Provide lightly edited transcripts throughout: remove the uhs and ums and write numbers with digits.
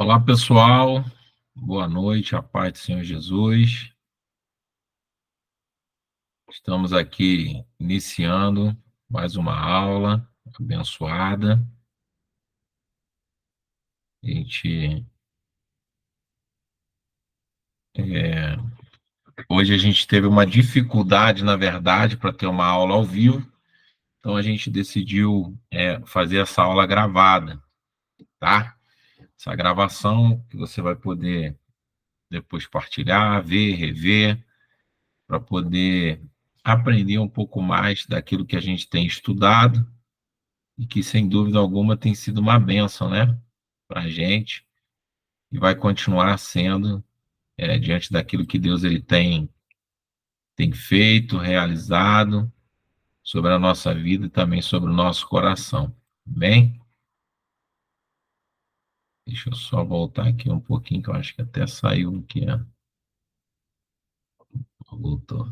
Olá, pessoal. Boa noite, a paz do Senhor Jesus. Estamos aqui iniciando mais uma aula abençoada. A gente, hoje a gente teve uma dificuldade, na verdade, para ter uma aula ao vivo, então a gente decidiu fazer essa aula gravada, tá? Essa gravação que você vai poder depois partilhar, ver, rever, para poder aprender um pouco mais daquilo que a gente tem estudado e que, sem dúvida alguma, tem sido uma bênção, né, para a gente, e vai continuar sendo, diante daquilo que Deus ele tem feito, realizado sobre a nossa vida e também sobre o nosso coração. Bem, deixa eu só voltar aqui um pouquinho, que eu acho que até saiu aqui, né? Voltou.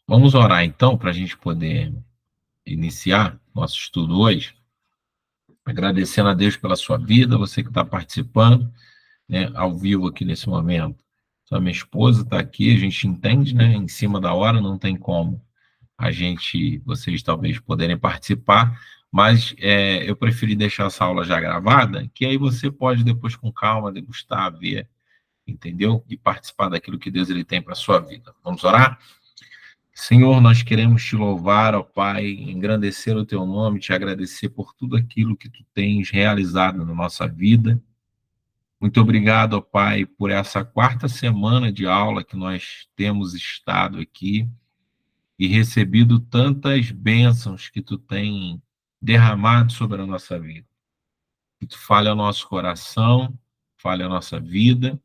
Vamos orar então, para a gente poder iniciar nosso estudo hoje, agradecendo a Deus pela sua vida, você que está participando, né, ao vivo aqui nesse momento. Então, a minha esposa está aqui, a gente entende, né? Em cima da hora, não tem como vocês talvez poderem participar, mas eu preferi deixar essa aula já gravada, que aí você pode depois com calma degustar, ver, entendeu? E participar daquilo que Deus ele tem para a sua vida. Vamos orar? Senhor, nós queremos te louvar, ó Pai, engrandecer o teu nome, te agradecer por tudo aquilo que tu tens realizado na nossa vida. Muito obrigado, ó Pai, por essa quarta semana de aula que nós temos estado aqui e recebido tantas bênçãos que tu tem derramado sobre a nossa vida. Que tu fale ao nosso coração, fale a nossa vida,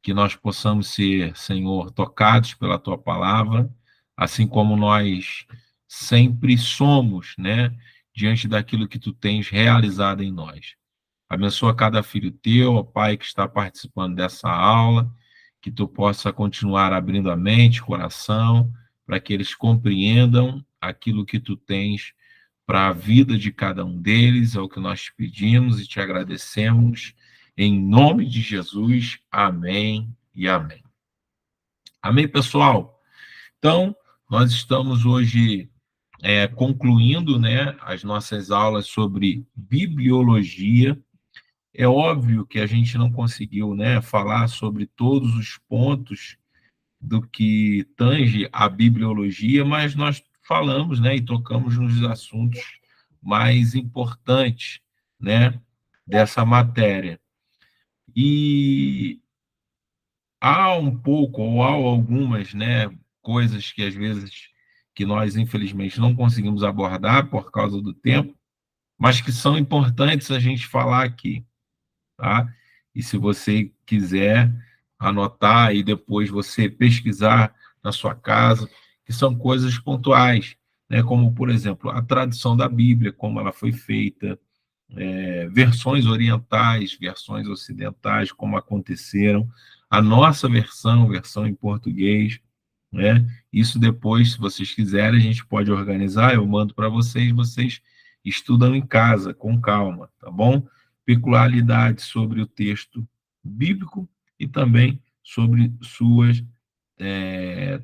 que nós possamos ser, Senhor, tocados pela tua palavra, assim como nós sempre somos, né, diante daquilo que tu tens realizado em nós. Abençoa cada filho teu, ó Pai, que está participando dessa aula, que tu possa continuar abrindo a mente, o coração, para que eles compreendam aquilo que tu tens para a vida de cada um deles, é o que nós te pedimos e te agradecemos. Em nome de Jesus, amém e amém. Amém, pessoal? Então, nós estamos hoje concluindo, né, as nossas aulas sobre bibliologia. É óbvio que a gente não conseguiu, né, falar sobre todos os pontos do que tange a bibliologia, mas nós falamos, né, e tocamos nos assuntos mais importantes, né, dessa matéria. E há um pouco, ou há algumas, né, coisas que às vezes que nós, infelizmente, não conseguimos abordar por causa do tempo, mas que são importantes a gente falar aqui, tá? E se você quiser anotar e depois você pesquisar na sua casa, que são coisas pontuais, né? Como, por exemplo, a tradução da Bíblia, como ela foi feita, versões orientais, versões ocidentais, como aconteceram, a nossa versão, versão em português, né? Isso depois, se vocês quiserem, a gente pode organizar, eu mando para vocês, vocês estudam em casa, com calma, tá bom? Peculiaridades sobre o texto bíblico e também sobre suas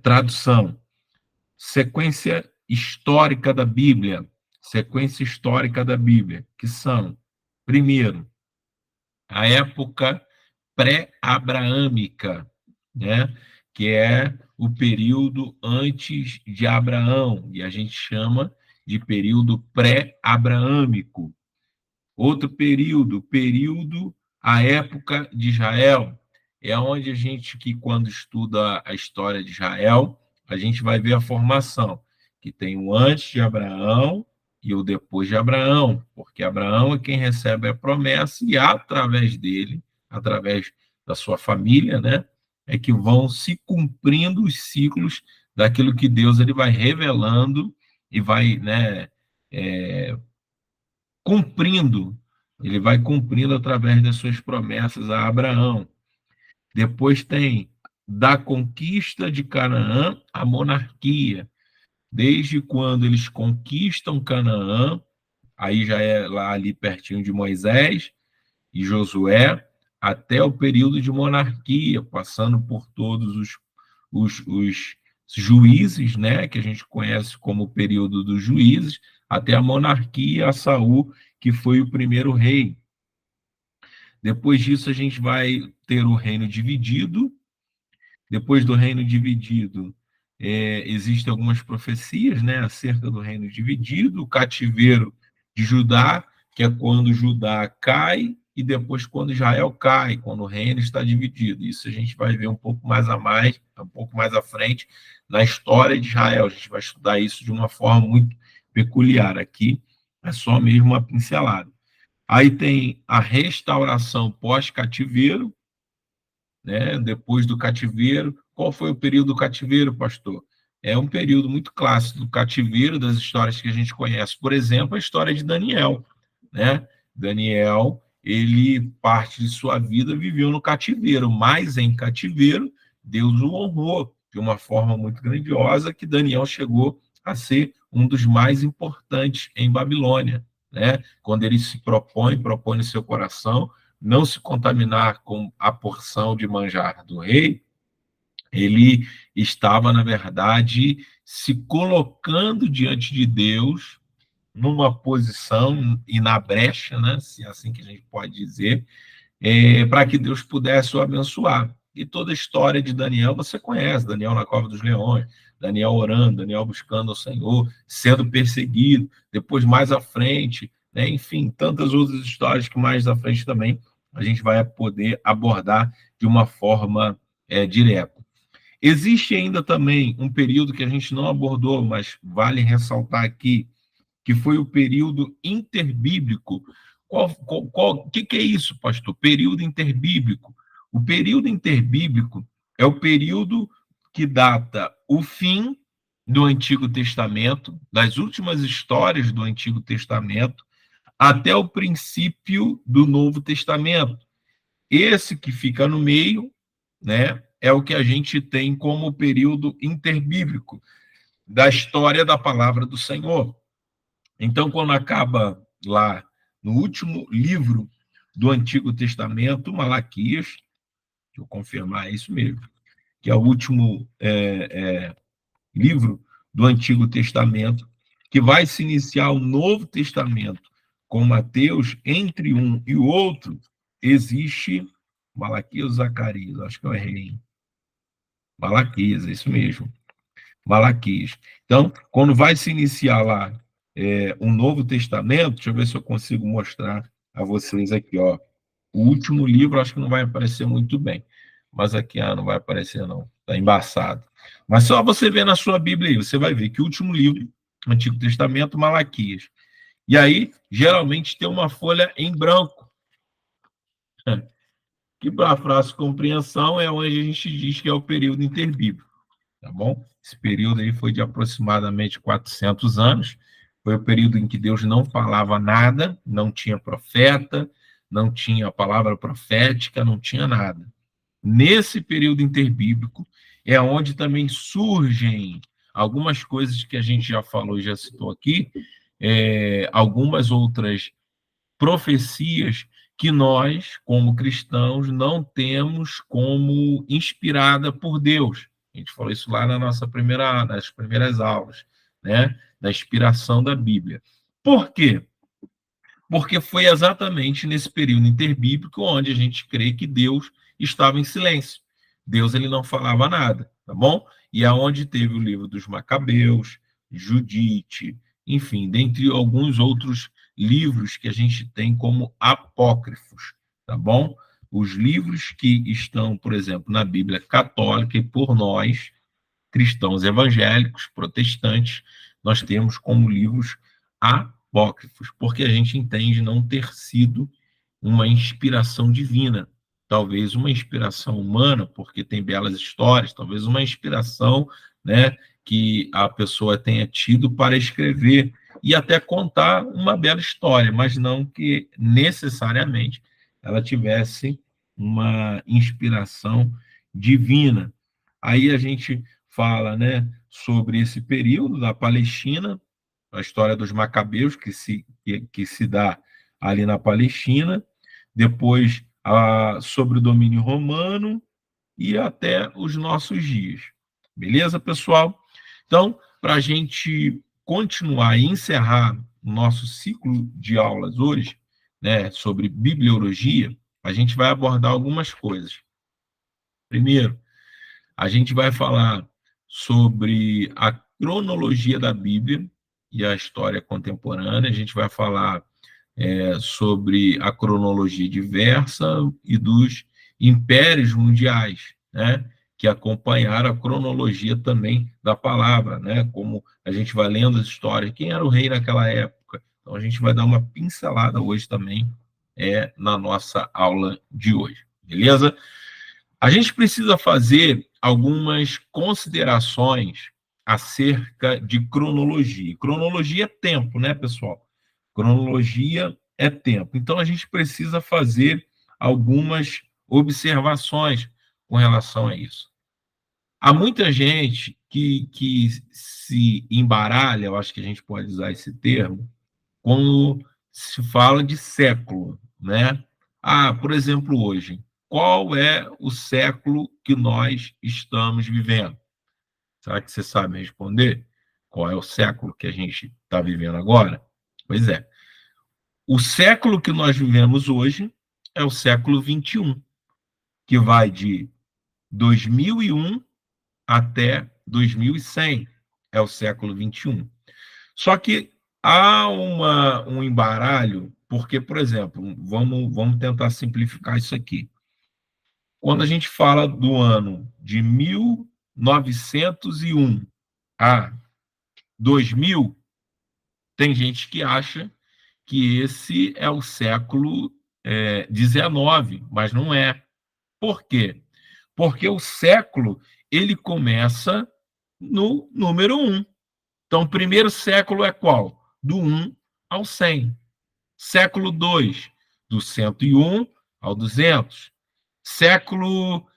tradução. Sequência histórica da Bíblia, sequência histórica da Bíblia, que são, primeiro, a época pré-abraâmica, né? Que é o período antes de Abraão, e a gente chama de período pré-abraâmico. Outro período, a época de Israel, é onde a gente, que quando estuda a história de Israel, a gente vai ver a formação, que tem o antes de Abraão e o depois de Abraão, porque Abraão é quem recebe a promessa e através dele, através da sua família, né, é que vão se cumprindo os ciclos daquilo que Deus ele vai revelando e vai, né, cumprindo, ele vai cumprindo através das suas promessas a Abraão. Depois tem da conquista de Canaã a monarquia. Desde quando eles conquistam Canaã aí já é lá ali pertinho de Moisés e Josué, até o período de monarquia, passando por todos os juízes, né, que a gente conhece como o período dos juízes, até a monarquia, a Saul, que foi o primeiro rei. Depois disso, a gente vai ter o reino dividido. Depois do reino dividido, existem algumas profecias, né, acerca do reino dividido, o cativeiro de Judá, que é quando Judá cai, e depois quando Israel cai, quando o reino está dividido. Isso a gente vai ver um pouco mais à frente, na história de Israel. A gente vai estudar isso de uma forma muito peculiar. Aqui é só mesmo uma pincelada. Aí tem a restauração pós-cativeiro, né? Depois do cativeiro. Qual foi o período do cativeiro, pastor? É um período muito clássico do cativeiro, das histórias que a gente conhece. Por exemplo, a história de Daniel, né? Daniel, ele, parte de sua vida, viveu no cativeiro, mas em cativeiro, Deus o honrou de uma forma muito grandiosa, que Daniel chegou a ser um dos mais importantes em Babilônia, né? Quando ele se propõe no seu coração não se contaminar com a porção de manjar do rei, ele estava, na verdade, se colocando diante de Deus numa posição e na brecha, né, se é assim que a gente pode dizer, para que Deus pudesse o abençoar. E toda a história de Daniel você conhece, Daniel na cova dos leões, Daniel orando, Daniel buscando o Senhor, sendo perseguido, depois mais à frente, né? Enfim, tantas outras histórias que mais à frente também a gente vai poder abordar de uma forma direta. Existe ainda também um período que a gente não abordou, mas vale ressaltar aqui, que foi o período interbíblico. O que é isso, pastor? Período interbíblico. O período interbíblico é o período que data o fim do Antigo Testamento, das últimas histórias do Antigo Testamento, até o princípio do Novo Testamento. Esse que fica no meio, né, é o que a gente tem como período interbíblico da história da palavra do Senhor. Então, quando acaba lá no último livro do Antigo Testamento, Malaquias, deixa eu confirmar, é isso mesmo, que é o último livro do Antigo Testamento, que vai se iniciar o Novo Testamento com Mateus, entre um e o outro, existe Malaquias ou Zacarias, acho que eu errei. Malaquias, é isso mesmo. Malaquias. Então, quando vai se iniciar lá um Novo Testamento, deixa eu ver se eu consigo mostrar a vocês aqui, ó. O último livro, acho que não vai aparecer muito bem, mas aqui não vai aparecer, não. Está embaçado. Mas só você ver na sua Bíblia aí, você vai ver que o último livro, Antigo Testamento, Malaquias. E aí, geralmente, tem uma folha em branco. Que para a frase compreensão é onde a gente diz que é o período interbíblico. Tá bom? Esse período aí foi de aproximadamente 400 anos. Foi o período em que Deus não falava nada, não tinha profeta, não tinha palavra profética, não tinha nada. Nesse período interbíblico é onde também surgem algumas coisas que a gente já falou e já citou aqui, algumas outras profecias que nós, como cristãos, não temos como inspirada por Deus. A gente falou isso lá nas primeiras aulas, né? Da inspiração da Bíblia. Por quê? Porque foi exatamente nesse período interbíblico onde a gente crê que Deus estava em silêncio. Deus ele não falava nada, tá bom? E aonde teve o livro dos Macabeus, Judite, enfim, dentre alguns outros livros que a gente tem como apócrifos, tá bom? Os livros que estão, por exemplo, na Bíblia católica e por nós, cristãos evangélicos, protestantes, nós temos como livros apócrifos, porque a gente entende não ter sido uma inspiração divina, talvez uma inspiração humana, porque tem belas histórias, talvez uma inspiração, né, que a pessoa tenha tido para escrever e até contar uma bela história, mas não que necessariamente ela tivesse uma inspiração divina. Aí a gente fala, né, sobre esse período da Palestina, a história dos Macabeus, que se dá ali na Palestina, depois sobre o domínio romano e até os nossos dias. Beleza, pessoal? Então, para a gente continuar e encerrar o nosso ciclo de aulas hoje, né, sobre bibliologia, a gente vai abordar algumas coisas. Primeiro, a gente vai falar sobre a cronologia da Bíblia e a história contemporânea. A gente vai falar sobre a cronologia diversa e dos impérios mundiais, né, que acompanharam a cronologia também da palavra, né, como a gente vai lendo as histórias, quem era o rei naquela época. Então, a gente vai dar uma pincelada hoje também na nossa aula de hoje, beleza? A gente precisa fazer algumas considerações acerca de cronologia. Cronologia é tempo, né, pessoal? Cronologia é tempo. Então, a gente precisa fazer algumas observações com relação a isso. Há muita gente que se embaralha, eu acho que a gente pode usar esse termo, quando se fala de século, né? Por exemplo, hoje, qual é o século que nós estamos vivendo? Será que você sabe responder? Qual é o século que a gente está vivendo agora? Pois é. O século que nós vivemos hoje é o século XXI, que vai de 2001 até 2100. É o século XXI. Só que há um embaralho, porque, por exemplo, vamos tentar simplificar isso aqui. Quando a gente fala do ano de 1901 a 2000, tem gente que acha que esse é o século XIX, mas não é. Por quê? Porque o século ele começa no número 1. Então, o primeiro século é qual? Do 1 ao 100. Século 2, do 101 ao 200. Século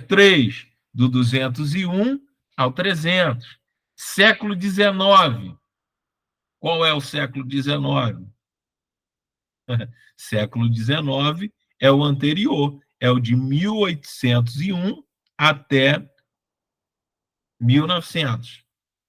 3, do 201 ao 300. Século 19. Qual é o século 19? Século 19 é o anterior, é o de 1801 até 1900.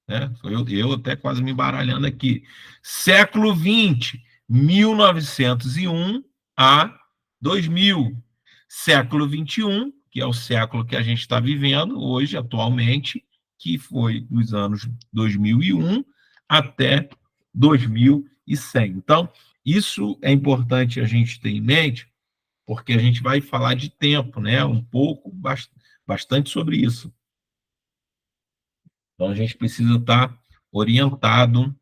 Né? Eu até quase me embaralhando aqui. Século 20, 1901 a 2000. Século 21, que é o século que a gente está vivendo hoje, atualmente, que foi dos anos 2001 até 2100. Então, isso é importante a gente ter em mente, porque a gente vai falar de tempo, né? Um pouco, bastante sobre isso. Então, a gente precisa estar orientado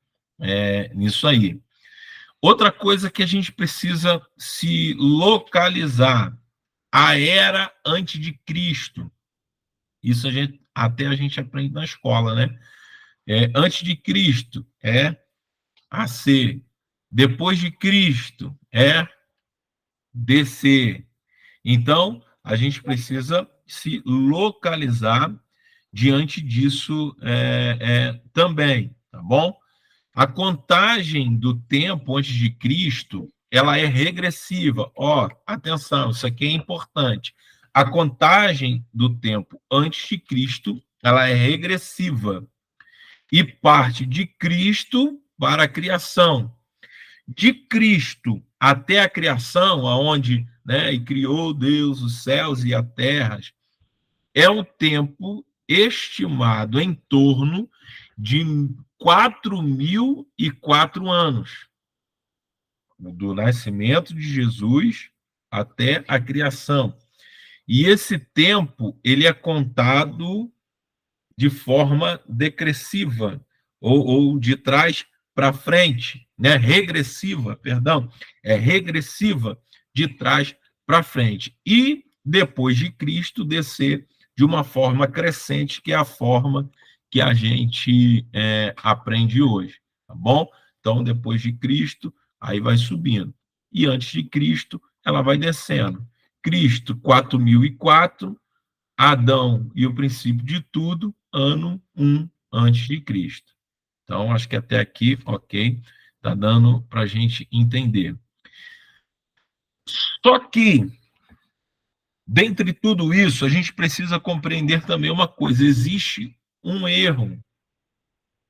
nisso aí. Outra coisa que a gente precisa se localizar, a era antes de Cristo. Isso até a gente aprende na escola, né? Antes de Cristo é AC. Depois de Cristo é DC. Então, a gente precisa se localizar diante disso também, tá bom? A contagem do tempo antes de Cristo, ela é regressiva. Atenção, isso aqui é importante. A contagem do tempo antes de Cristo, ela é regressiva e parte de Cristo para a criação. De Cristo até a criação, aonde, né, e criou Deus os céus e a terra, é um tempo estimado em torno de 4.004 anos, do nascimento de Jesus até a criação. E esse tempo ele é contado de forma decressiva, ou de trás para frente, né? Regressiva, perdão, é regressiva de trás para frente. E depois de Cristo descer de uma forma crescente, que é a forma que a gente aprende hoje, tá bom? Então, depois de Cristo, aí vai subindo. E antes de Cristo, ela vai descendo. Cristo, 4.004, Adão e o princípio de tudo, ano 1 antes de Cristo. Então, acho que até aqui, ok, está dando para a gente entender. Só que, dentre tudo isso, a gente precisa compreender também uma coisa: existe um erro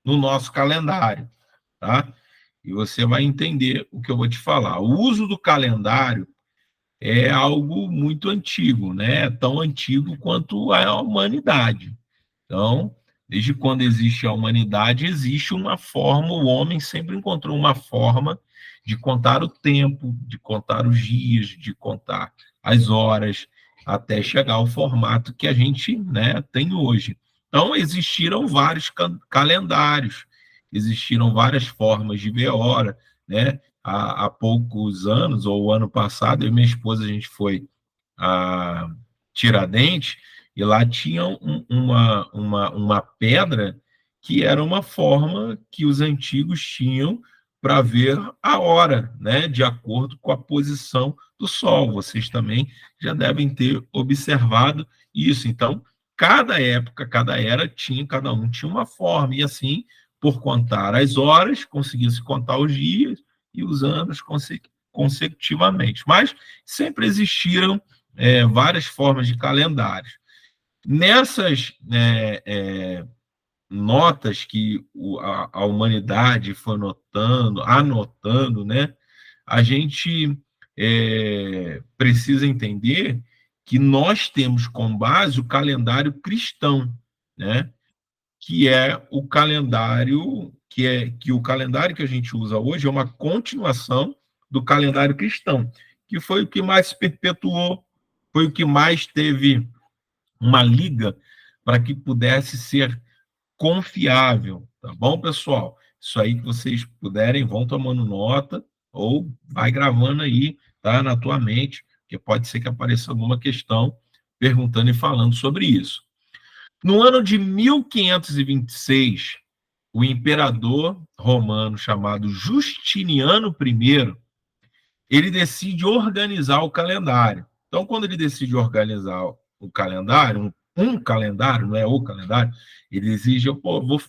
no nosso calendário, tá? E você vai entender o que eu vou te falar. O uso do calendário é algo muito antigo, né? Tão antigo quanto a humanidade. Então, desde quando existe a humanidade, existe uma forma, o homem sempre encontrou uma forma de contar o tempo, de contar os dias, de contar as horas, até chegar ao formato que a gente, né, tem hoje. Então, existiram vários calendários, existiram várias formas de ver hora, né? Há poucos anos, ou o ano passado, eu e minha esposa, a gente foi a Tiradentes, e lá tinha uma pedra que era uma forma que os antigos tinham para ver a hora, né, de acordo com a posição do Sol. Vocês também já devem ter observado isso. Então, cada época, cada era tinha, cada um tinha uma forma, e assim, por contar as horas, conseguia-se contar os dias e os anos consecutivamente. Mas sempre existiram várias formas de calendários. Nessas notas que a humanidade foi anotando, né, a gente precisa entender que nós temos como base o calendário cristão, né, que é o calendário que o calendário que a gente usa hoje é uma continuação do calendário cristão, que foi o que mais se perpetuou, foi o que mais teve uma liga para que pudesse ser confiável, tá bom, pessoal? Isso aí que vocês puderem, vão tomando nota ou vai gravando aí, tá, na tua mente, porque pode ser que apareça alguma questão perguntando e falando sobre isso. No ano de 1526, o imperador romano chamado Justiniano I, ele decide organizar o calendário. Então, quando ele decide organizar o calendário, um calendário, não é o calendário, ele exige,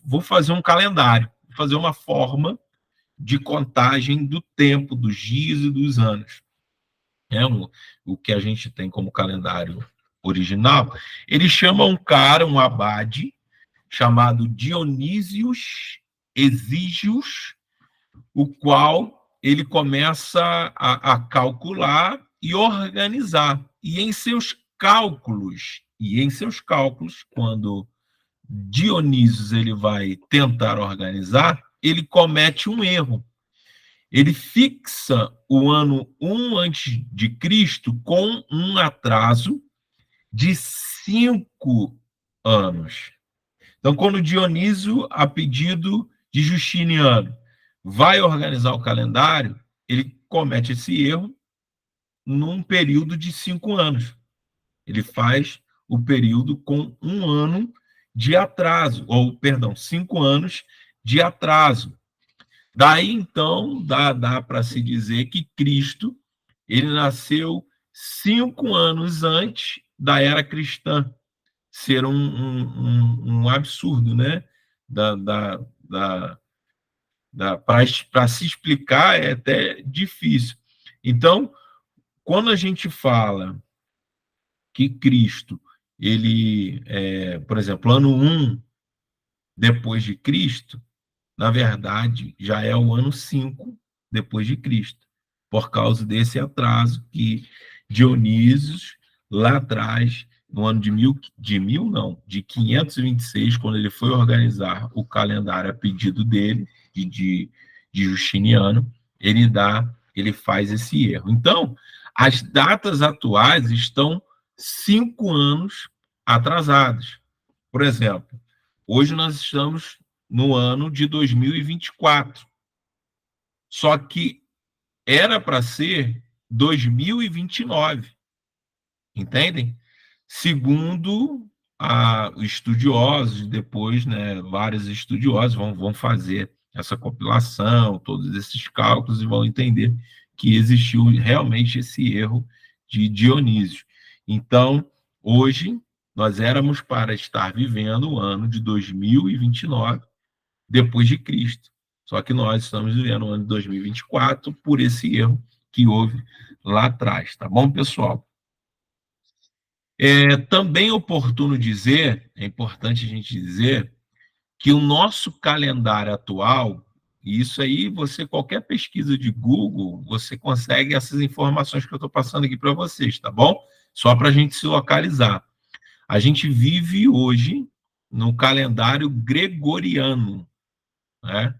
vou fazer um calendário, vou fazer uma forma de contagem do tempo, dos dias e dos anos. O que a gente tem como calendário original. Ele chama um cara, um abade, chamado Dionísios Exígios, o qual ele começa a calcular e organizar. E em seus cálculos, quando Dionísios ele vai tentar organizar, ele comete um erro. Ele fixa o ano 1 antes de Cristo com um atraso de 5 anos. Então, quando Dionísio, a pedido de Justiniano, vai organizar o calendário, ele comete esse erro num período de 5 anos. Ele faz o período com um ano de atraso, ou, perdão, 5 anos de atraso. Daí, então, dá para se dizer que Cristo ele nasceu 5 anos antes da era cristã. Ser um absurdo, né? Da, da, para se explicar é até difícil. Então, quando a gente fala que Cristo, ele, por exemplo, ano 1 depois de Cristo, na verdade, já é o ano 5 depois de Cristo, por causa desse atraso que Dionísios, lá atrás, no ano de 526, quando ele foi organizar o calendário a pedido dele, de Justiniano, ele faz esse erro. Então, as datas atuais estão 5 anos atrasadas. Por exemplo, hoje nós estamos no ano de 2024. Só que era para ser 2029. Entendem? Segundo os estudiosos, depois, né, vários estudiosos vão fazer essa compilação, todos esses cálculos, e vão entender que existiu realmente esse erro de Dionísio. Então, hoje, nós éramos para estar vivendo o ano de 2029, depois de Cristo. Só que nós estamos vivendo o ano de 2024 por esse erro que houve lá atrás, tá bom, pessoal? É também oportuno dizer, é importante a gente dizer, que o nosso calendário atual, e isso aí, você, qualquer pesquisa de Google, você consegue essas informações que eu estou passando aqui para vocês, tá bom? Só para a gente se localizar. A gente vive hoje no calendário gregoriano, né?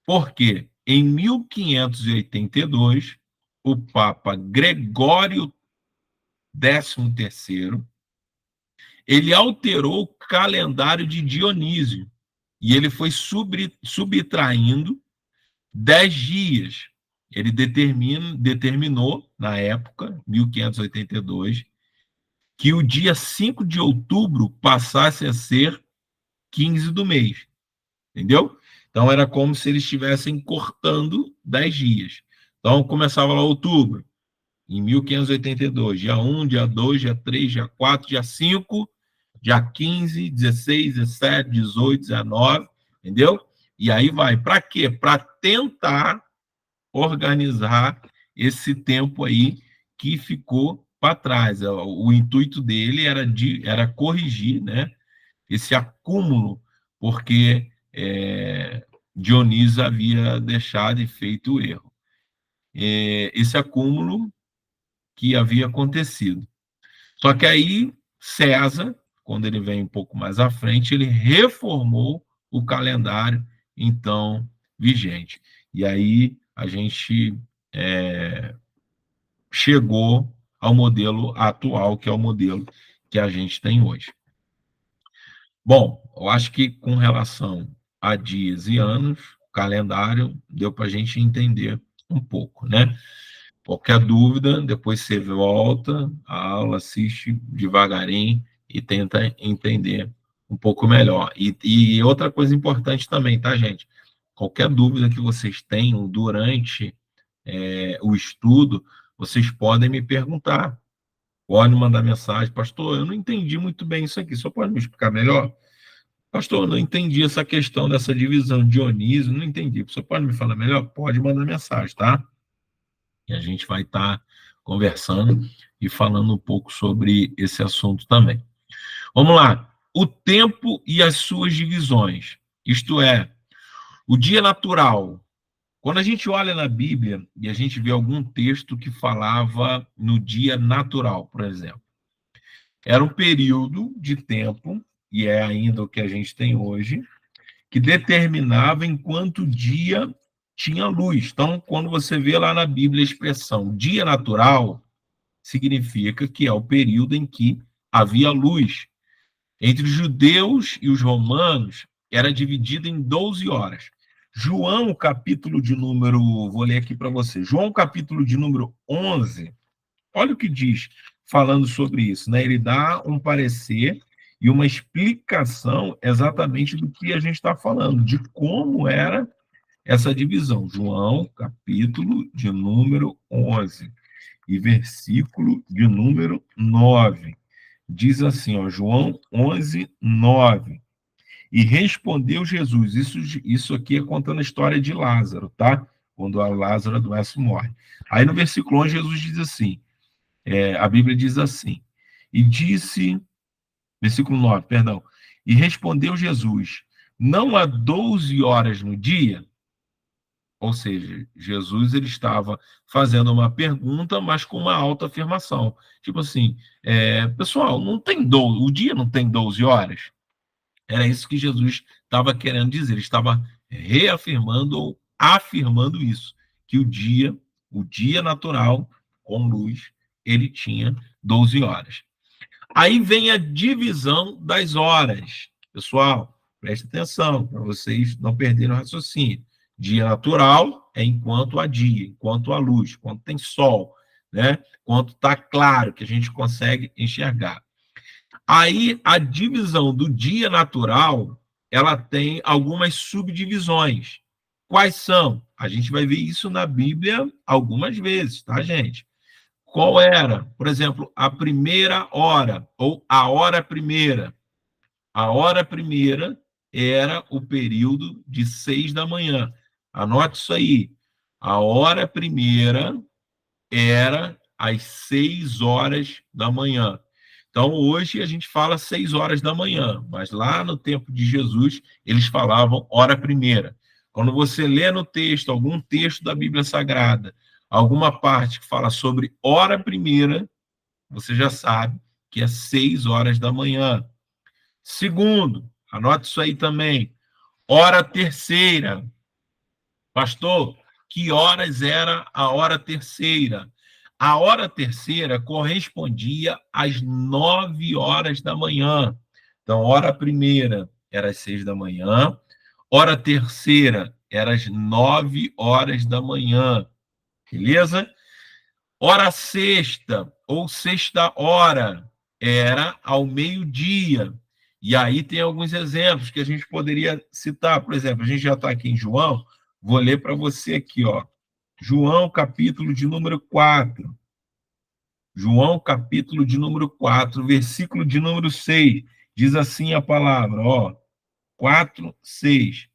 Porque em 1582, o Papa Gregório XIII, ele alterou o calendário de Dionísio e ele foi subtraindo 10 dias. Ele determinou, na época, 1582, que o dia 5 de outubro passasse a ser 15 do mês. Entendeu? Então, era como se eles estivessem cortando 10 dias. Então, começava lá outubro, em 1582, dia 1, dia 2, dia 3, dia 4, dia 5, dia 15, 16, 17, 18, 19, entendeu? E aí vai. Para quê? Para tentar organizar esse tempo aí que ficou para trás. O intuito dele era corrigir, né, esse acúmulo, porque Dionísio havia deixado e feito o erro. Esse acúmulo que havia acontecido. Só que aí César, quando ele vem um pouco mais à frente, ele reformou o calendário então vigente. E aí a gente chegou ao modelo atual, que é o modelo que a gente tem hoje. Bom, eu acho que com relação a dias e anos, o calendário deu para a gente entender um pouco, né? Qualquer dúvida, depois você volta a aula, assiste devagarinho e tenta entender um pouco melhor. E outra coisa importante também, tá, gente? Qualquer dúvida que vocês tenham durante o estudo, vocês podem me perguntar. Pode mandar mensagem, pastor, eu não entendi muito bem isso aqui, só pode me explicar melhor? Pastor, eu não entendi essa questão dessa divisão de Dionísio, não entendi. Você pode me falar melhor? Pode mandar mensagem, tá? E a gente vai estar conversando e falando um pouco sobre esse assunto também. Vamos lá. O tempo e as suas divisões. Isto é, o dia natural. Quando a gente olha na Bíblia e a gente vê algum texto que falava no dia natural, por exemplo, era um período de tempo, e é ainda o que a gente tem hoje, que determinava enquanto o dia tinha luz. Então, quando você vê lá na Bíblia a expressão dia natural, significa que é o período em que havia luz. Entre os judeus e os romanos, era dividido em 12 horas. João, capítulo de número, vou ler aqui para você. João, capítulo de número 11, olha o que diz, falando sobre isso, né? Ele dá um parecer e uma explicação exatamente do que a gente está falando, de como era essa divisão. João, capítulo de número 11 e versículo de número 9. Diz assim, ó, João 11, 9. E respondeu Jesus, isso aqui é contando a história de Lázaro, tá? Quando a Lázaro adoece e morre. Aí no versículo 11, Jesus diz assim, a Bíblia diz assim, e disse, versículo 9, perdão, e respondeu Jesus, não há 12 horas no dia? Ou seja, Jesus ele estava fazendo uma pergunta, mas com uma autoafirmação. Tipo assim, pessoal, não tem 12, o dia não tem 12 horas? Era isso que Jesus estava querendo dizer. Ele estava reafirmando ou afirmando isso, que o dia natural, com luz, ele tinha 12 horas. Aí vem a divisão das horas. Pessoal, preste atenção para vocês não perderem o raciocínio. Dia natural é enquanto há dia, enquanto há luz, quando tem sol, né? Quando está claro, que a gente consegue enxergar. Aí a divisão do dia natural, ela tem algumas subdivisões. Quais são? A gente vai ver isso na Bíblia algumas vezes, tá, gente? Qual era, por exemplo, a primeira hora, ou a hora primeira? A hora primeira era o período de 6 da manhã. Anote isso aí. A hora primeira era às 6 horas da manhã. Então, hoje a gente fala 6 horas da manhã, mas lá no tempo de Jesus, eles falavam hora primeira. Quando você lê no texto, algum texto da Bíblia Sagrada, alguma parte que fala sobre hora primeira, você já sabe que é 6 horas da manhã. Segundo, anote isso aí também, hora terceira. Pastor, que horas era a hora terceira? A hora terceira correspondia às 9 horas da manhã. Então, hora primeira era às 6 da manhã, hora terceira era às 9 horas da manhã. Beleza? Hora sexta ou sexta hora era ao meio-dia. E aí tem alguns exemplos que a gente poderia citar. Por exemplo, a gente já está aqui em João, vou ler para você aqui, ó. João, capítulo de número 4. João, capítulo de número 4, versículo de número 6. Diz assim a palavra, ó. 4, 6.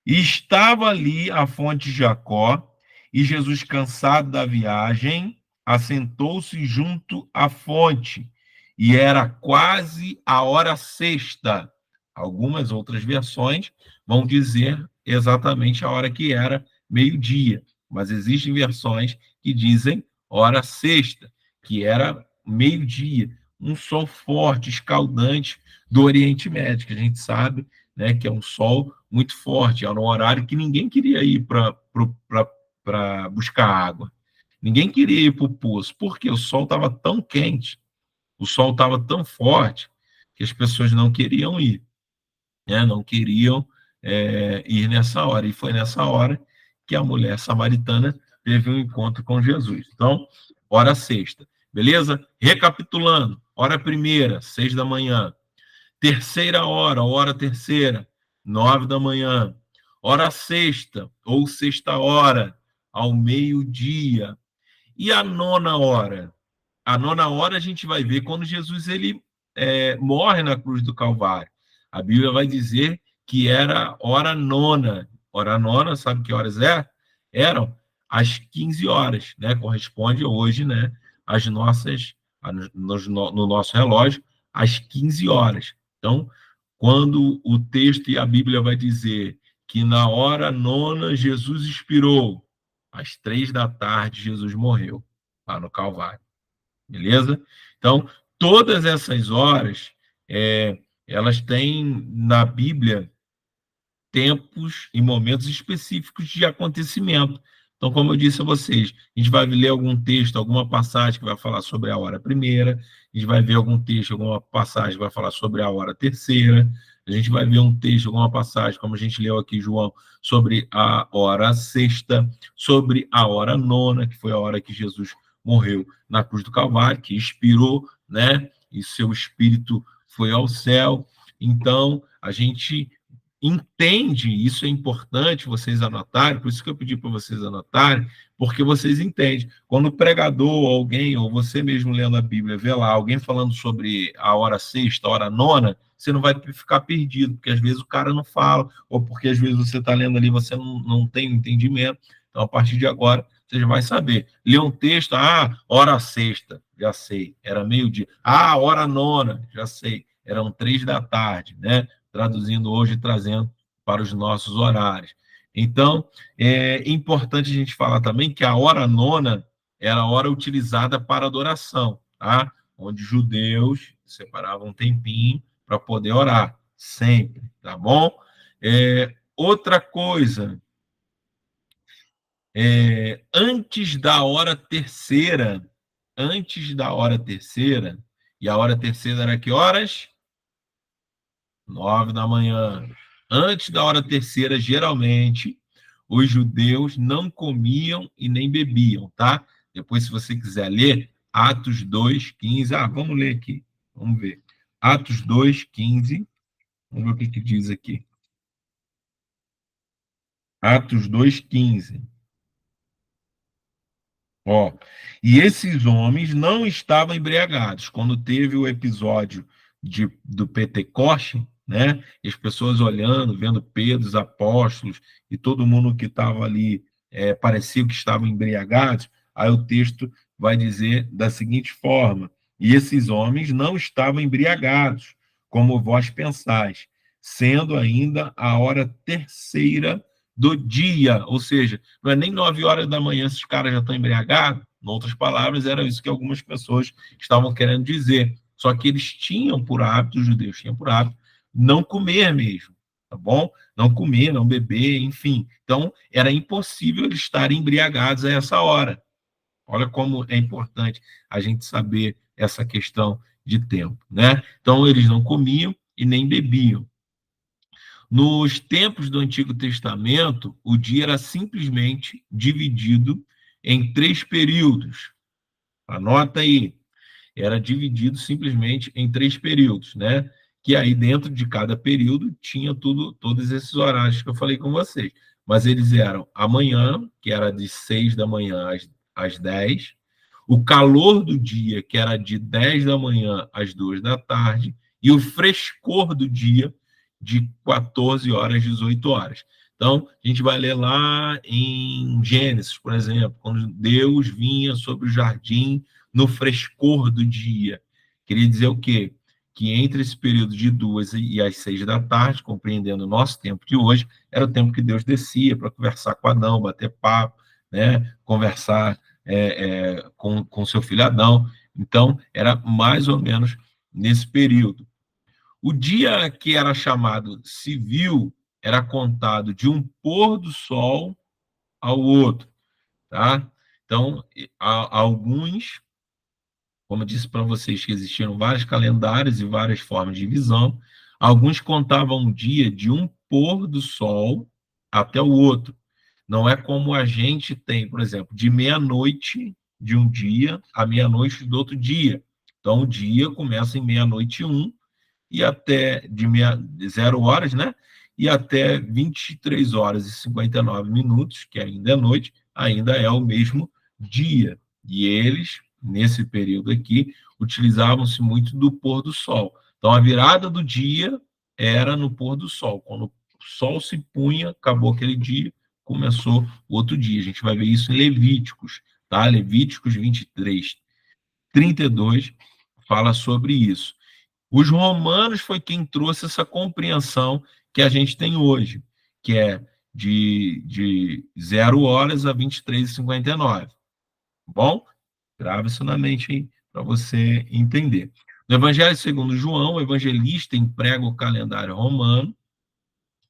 E estava ali a fonte de Jacó, e Jesus, cansado da viagem, assentou-se junto à fonte, e era quase a hora sexta. Algumas outras versões vão dizer exatamente a hora que era, meio-dia, mas existem versões que dizem hora sexta, que era meio-dia, um sol forte, escaldante do Oriente Médio, que a gente sabe, né, que é um sol muito forte, era um horário que ninguém queria ir para buscar água. Ninguém queria ir para o poço, porque o sol estava tão quente, o sol estava tão forte, que as pessoas não queriam ir, né? Não queriam ir nessa hora. E foi nessa hora que a mulher samaritana teve um encontro com Jesus. Então, hora sexta. Beleza? Recapitulando, hora primeira, 6 da manhã. Terceira hora, hora terceira, 9 da manhã. Hora sexta, ou sexta hora, ao meio-dia. E a nona hora? A nona hora a gente vai ver quando Jesus ele morre na cruz do Calvário. A Bíblia vai dizer que era hora nona. Hora nona, sabe que horas é? Eram às 15 horas, né? Corresponde hoje, né? Às nossas, no nosso relógio, às 15 horas. Então, quando o texto e a Bíblia vai dizer que na hora nona Jesus expirou, às 3 da tarde Jesus morreu lá no Calvário. Beleza? Então, todas essas horas, elas têm na Bíblia tempos e momentos específicos de acontecimento. Então, como eu disse a vocês, a gente vai ler algum texto, alguma passagem que vai falar sobre a hora primeira, a gente vai ver algum texto, alguma passagem que vai falar sobre a hora terceira, a gente vai ver um texto, alguma passagem, como a gente leu aqui, João, sobre a hora sexta, sobre a hora nona, que foi a hora que Jesus morreu na cruz do Calvário, que expirou, né? E seu espírito foi ao céu. Então, a gente entende, isso é importante vocês anotarem, por isso que eu pedi para vocês anotarem, porque vocês entendem. Quando o pregador, alguém, ou você mesmo lendo a Bíblia, vê lá alguém falando sobre a hora sexta, a hora nona, você não vai ficar perdido, porque às vezes o cara não fala, ou porque às vezes você está lendo ali, você não tem entendimento. Então, a partir de agora, você já vai saber. Lê um texto, hora sexta, já sei, era meio-dia. Hora nona, já sei, eram 3 da tarde, né? Traduzindo hoje e trazendo para os nossos horários. Então, é importante a gente falar também que a hora nona era a hora utilizada para adoração, tá? Onde judeus separavam um tempinho para poder orar, sempre, tá bom? Outra coisa, antes da hora terceira, e a hora terceira era que horas? 9 da manhã. Antes da hora terceira, geralmente, os judeus não comiam e nem bebiam, tá? Depois, se você quiser ler, Atos 2, 15. Vamos ler aqui. Vamos ver. Atos 2, 15. Vamos ver o que diz aqui. Atos 2, 15. Ó, e esses homens não estavam embriagados. Quando teve o episódio do Pentecoste, né? E as pessoas olhando, vendo Pedro, os apóstolos e todo mundo que estava ali, parecia que estavam embriagados. Aí o texto vai dizer da seguinte forma: e esses homens não estavam embriagados, como vós pensais, sendo ainda a hora terceira do dia, ou seja, não é nem 9 horas da manhã, esses caras já estão embriagados. Em outras palavras, era isso que algumas pessoas estavam querendo dizer. Só que eles tinham por hábito, os judeus tinham por hábito, não comer mesmo, tá bom? Não comer, não beber, enfim. Então, era impossível eles estarem embriagados a essa hora. Olha como é importante a gente saber essa questão de tempo, né? Então, eles não comiam e nem bebiam. Nos tempos do Antigo Testamento, o dia era simplesmente dividido em 3 períodos. Anota aí, era dividido simplesmente em 3 períodos, né? Que aí dentro de cada período tinha todos esses horários que eu falei com vocês. Mas eles eram a manhã, que era de 6 da manhã às 10, o calor do dia, que era de 10 da manhã às 2 da tarde, e o frescor do dia, de 14 horas às 18 horas. Então, a gente vai ler lá em Gênesis, por exemplo, quando Deus vinha sobre o jardim no frescor do dia. Queria dizer o quê? Que entre esse período de 2 e às 6 da tarde, compreendendo o nosso tempo de hoje, era o tempo que Deus descia para conversar com Adão, bater papo, né? Conversar com seu filho Adão. Então, era mais ou menos nesse período. O dia que era chamado civil era contado de um pôr do sol ao outro, tá? Então, alguns, como eu disse para vocês, que existiam vários calendários e várias formas de visão, alguns contavam um dia de um pôr do sol até o outro. Não é como a gente tem, por exemplo, de meia-noite de um dia à meia-noite do outro dia. Então, o dia começa em meia-noite e até de 0 horas, né? E até 23 horas e 59 minutos, que ainda é noite, ainda é o mesmo dia. E eles, nesse período aqui, utilizavam-se muito do pôr do sol. Então, a virada do dia era no pôr do sol. Quando o sol se punha, acabou aquele dia, começou o outro dia. A gente vai ver isso em Levíticos, tá? Levíticos 23, 32 fala sobre isso. Os romanos foi quem trouxe essa compreensão que a gente tem hoje, que é de 0 horas a 23h59. Bom, grava isso na mente aí para você entender. No Evangelho segundo João, o evangelista emprega o calendário romano,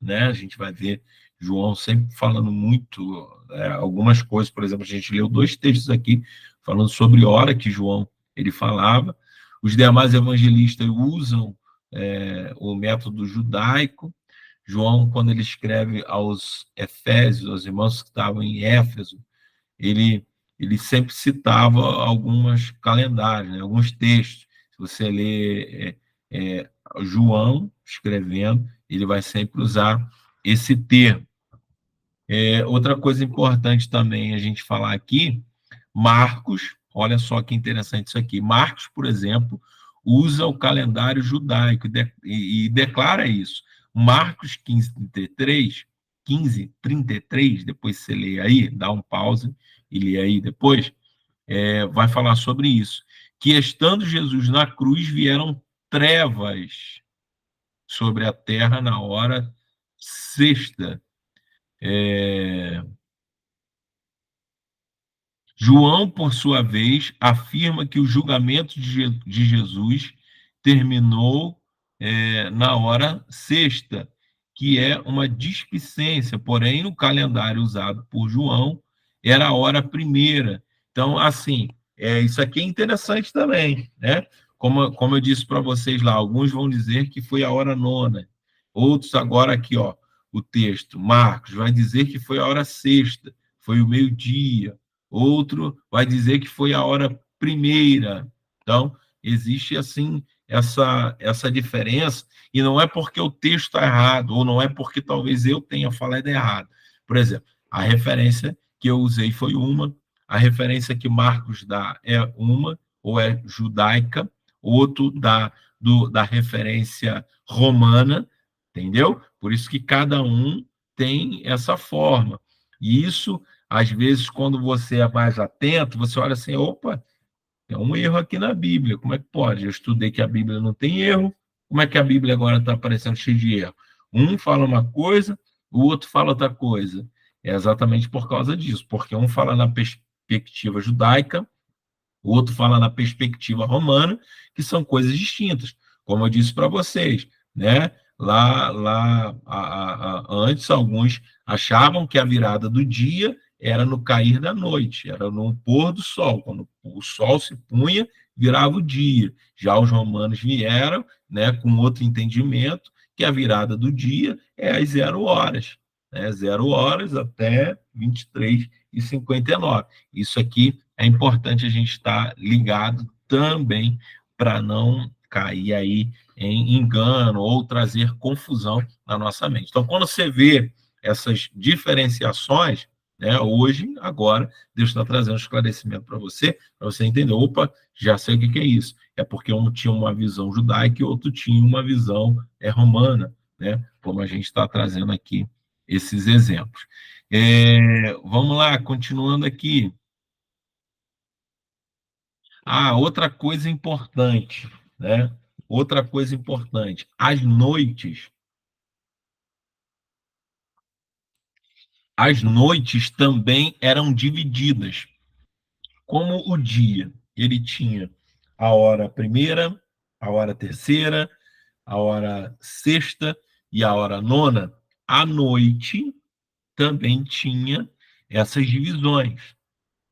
né? A gente vai ver João sempre falando muito, algumas coisas, por exemplo, a gente leu 2 textos aqui falando sobre hora que João ele falava. Os demais evangelistas usam o método judaico. João, quando ele escreve aos Efésios, aos irmãos que estavam em Éfeso, ele, ele sempre citava alguns calendários, né, alguns textos. Se você lê João escrevendo, ele vai sempre usar esse termo. Outra coisa importante também a gente falar aqui, Marcos, olha só que interessante isso aqui. Marcos, por exemplo, usa o calendário judaico e declara isso. Marcos 15:33, depois você lê aí, dá um pause e lê aí depois, vai falar sobre isso. Que estando Jesus na cruz, vieram trevas sobre a terra na hora sexta. João, por sua vez, afirma que o julgamento de Jesus terminou na hora sexta, que é uma displicência, porém, no calendário usado por João, era a hora primeira. Então, assim, isso aqui é interessante também, né? Como eu disse para vocês lá, alguns vão dizer que foi a hora nona, outros agora aqui, ó, o texto, Marcos, vai dizer que foi a hora sexta, foi o meio-dia, outro vai dizer que foi a hora primeira. Então, existe assim essa diferença, e não é porque o texto está errado, ou não é porque talvez eu tenha falado errado. Por exemplo, a referência que eu usei foi uma, a referência que Marcos dá é uma, ou é judaica, outro dá da referência romana, entendeu? Por isso que cada um tem essa forma. E isso, às vezes, quando você é mais atento, você olha assim, opa, tem um erro aqui na Bíblia, como é que pode? Eu estudei que a Bíblia não tem erro, como é que a Bíblia agora está aparecendo cheia de erro? Um fala uma coisa, o outro fala outra coisa. É exatamente por causa disso, porque um fala na perspectiva judaica, o outro fala na perspectiva romana, que são coisas distintas. Como eu disse para vocês, né? Antes, alguns achavam que a virada do dia era no cair da noite, era no pôr do sol. Quando o sol se punha, virava o dia. Já os romanos vieram, né, com outro entendimento, que a virada do dia é às 0 horas, né, 0 horas até 23h59. Isso aqui é importante a gente estar ligado também para não cair aí em engano ou trazer confusão na nossa mente. Então, quando você vê essas diferenciações, né, hoje, agora, Deus está trazendo esclarecimento para você entender, opa, já sei o que é isso. É porque um tinha uma visão judaica e outro tinha uma visão romana, né, como a gente está trazendo aqui esses exemplos. Vamos lá, continuando aqui. Outra coisa importante, né? Outra coisa importante, as noites também eram divididas, como o dia, ele tinha a hora primeira, a hora terceira, a hora sexta e a hora nona, a noite também tinha essas divisões,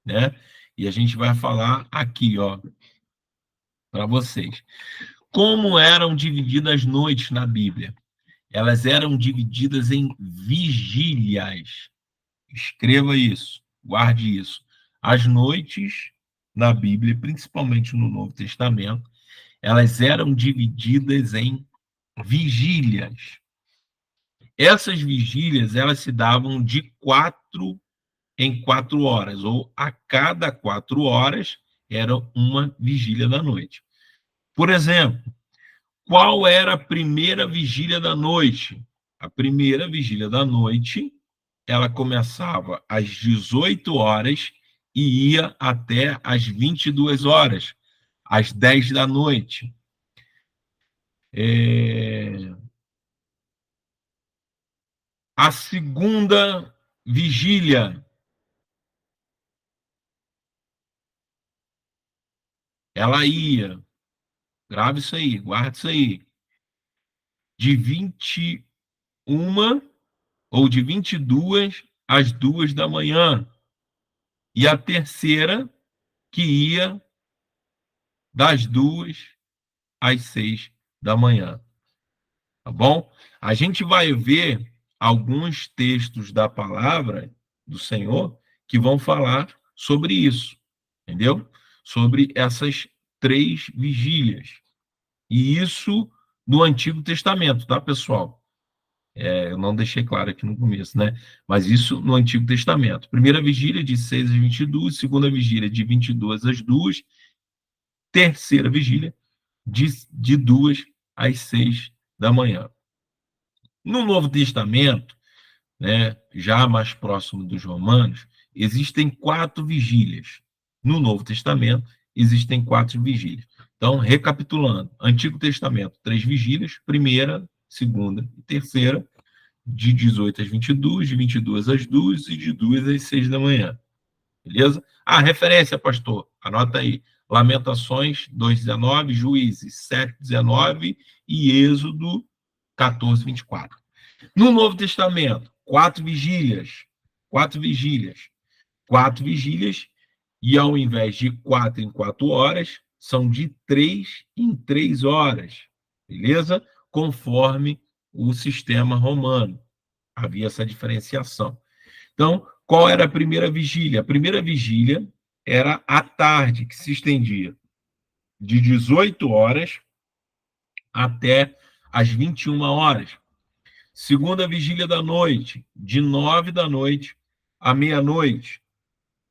né? E a gente vai falar aqui, ó, para vocês. Como eram divididas as noites na Bíblia? Elas eram divididas em vigílias. Escreva isso, guarde isso. As noites na Bíblia, principalmente no Novo Testamento, elas eram divididas em vigílias. Essas vigílias, elas se davam de 4 em 4 horas, ou a cada 4 horas era uma vigília da noite. Por exemplo, qual era a primeira vigília da noite? A primeira vigília da noite, ela começava às 18 horas e ia até às 22 horas, às 10 da noite. A segunda vigília, ela ia, grave isso aí, guarda isso aí, de 21 ou de 22 às 2 da manhã. E a terceira, que ia das 2 às 6 da manhã. Tá bom? A gente vai ver alguns textos da palavra do Senhor que vão falar sobre isso, entendeu? Sobre essas 3 vigílias. E isso no Antigo Testamento, tá, pessoal? Eu não deixei claro aqui no começo, né? Mas isso no Antigo Testamento. Primeira vigília de 6 às 22, segunda vigília de 22 às 2, terceira vigília de 2 às 6 da manhã. No Novo Testamento, né, já mais próximo dos romanos, existem 4 vigílias. No Novo Testamento, existem 4 vigílias. Então, recapitulando, Antigo Testamento, 3 vigílias, primeira, segunda e terceira, de 18 às 22, de 22 às 2 e de 2 às 6 da manhã. Beleza? Referência, pastor, anota aí. Lamentações 2:19, Juízes 7:19 e Êxodo 14:24. No Novo Testamento, 4 vigílias, e ao invés de 4 em 4 horas, são de 3 em 3 horas, beleza? Conforme o sistema romano. Havia essa diferenciação. Então, qual era a primeira vigília? A primeira vigília era à tarde, que se estendia de 18 horas até as 21 horas. Segunda vigília da noite, de 9 da noite à meia-noite.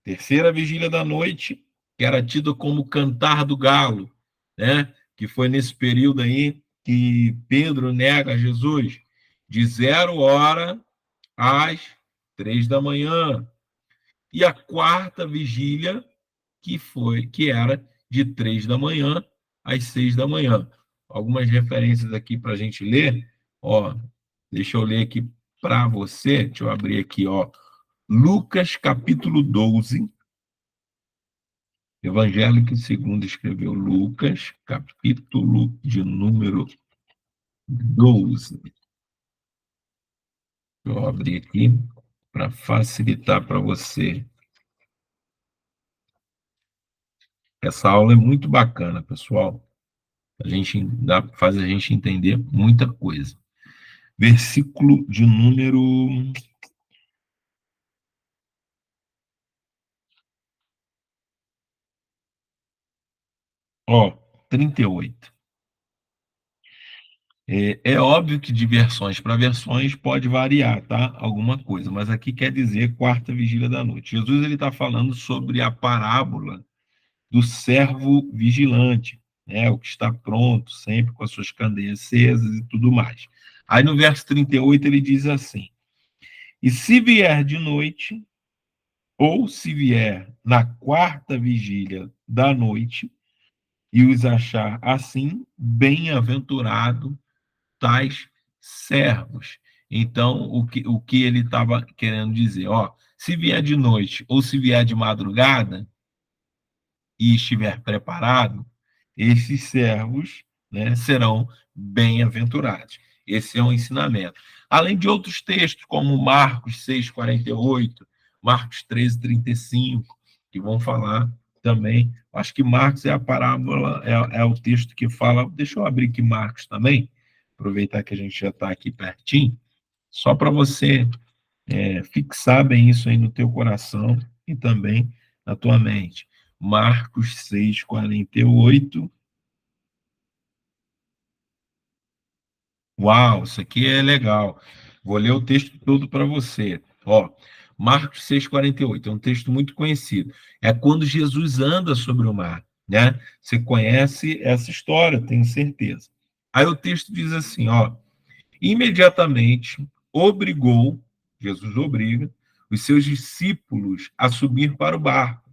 Terceira vigília da noite, que era tida como cantar do galo, né? que foi nesse período aí que Pedro nega Jesus, de 0 hora às 3 da manhã. E a quarta vigília, que era de 3 da manhã às 6 da manhã. Algumas referências aqui para a gente ler. Ó, deixa eu ler aqui para você. Deixa eu abrir aqui, ó. Lucas, capítulo 12. Evangelho que segundo escreveu Lucas, capítulo de número 12. Vou abrir aqui para facilitar para você. Essa aula é muito bacana, pessoal. Faz a gente entender muita coisa. Versículo de número. Ó, 38. É óbvio que de versões para versões pode variar, tá? Alguma coisa, mas aqui quer dizer quarta vigília da noite. Jesus ele está falando sobre a parábola do servo vigilante, né? O que está pronto, sempre com as suas candeias acesas e tudo mais. Aí no verso 38 ele diz assim: E se vier de noite, ou se vier na quarta vigília da noite, e os achar assim, bem-aventurado tais servos. Então, o que ele estava querendo dizer? Ó, se vier de noite ou se vier de madrugada e estiver preparado, esses servos, né, serão bem-aventurados. Esse é um ensinamento. Além de outros textos, como Marcos 6:48, Marcos 13:35, que vão falar também. Acho que Marcos é a parábola, é o texto que fala. Deixa eu abrir aqui Marcos também, aproveitar que a gente já está aqui pertinho, só para você fixar bem isso aí no teu coração e também na tua mente. Marcos 6:48. Uau, isso aqui é legal. Vou ler o texto todo para você. Ó, Marcos 6:48 é um texto muito conhecido. É quando Jesus anda sobre o mar, né? Você conhece essa história, tenho certeza. Aí o texto diz assim, ó: imediatamente Jesus obriga os seus discípulos a subir para o barco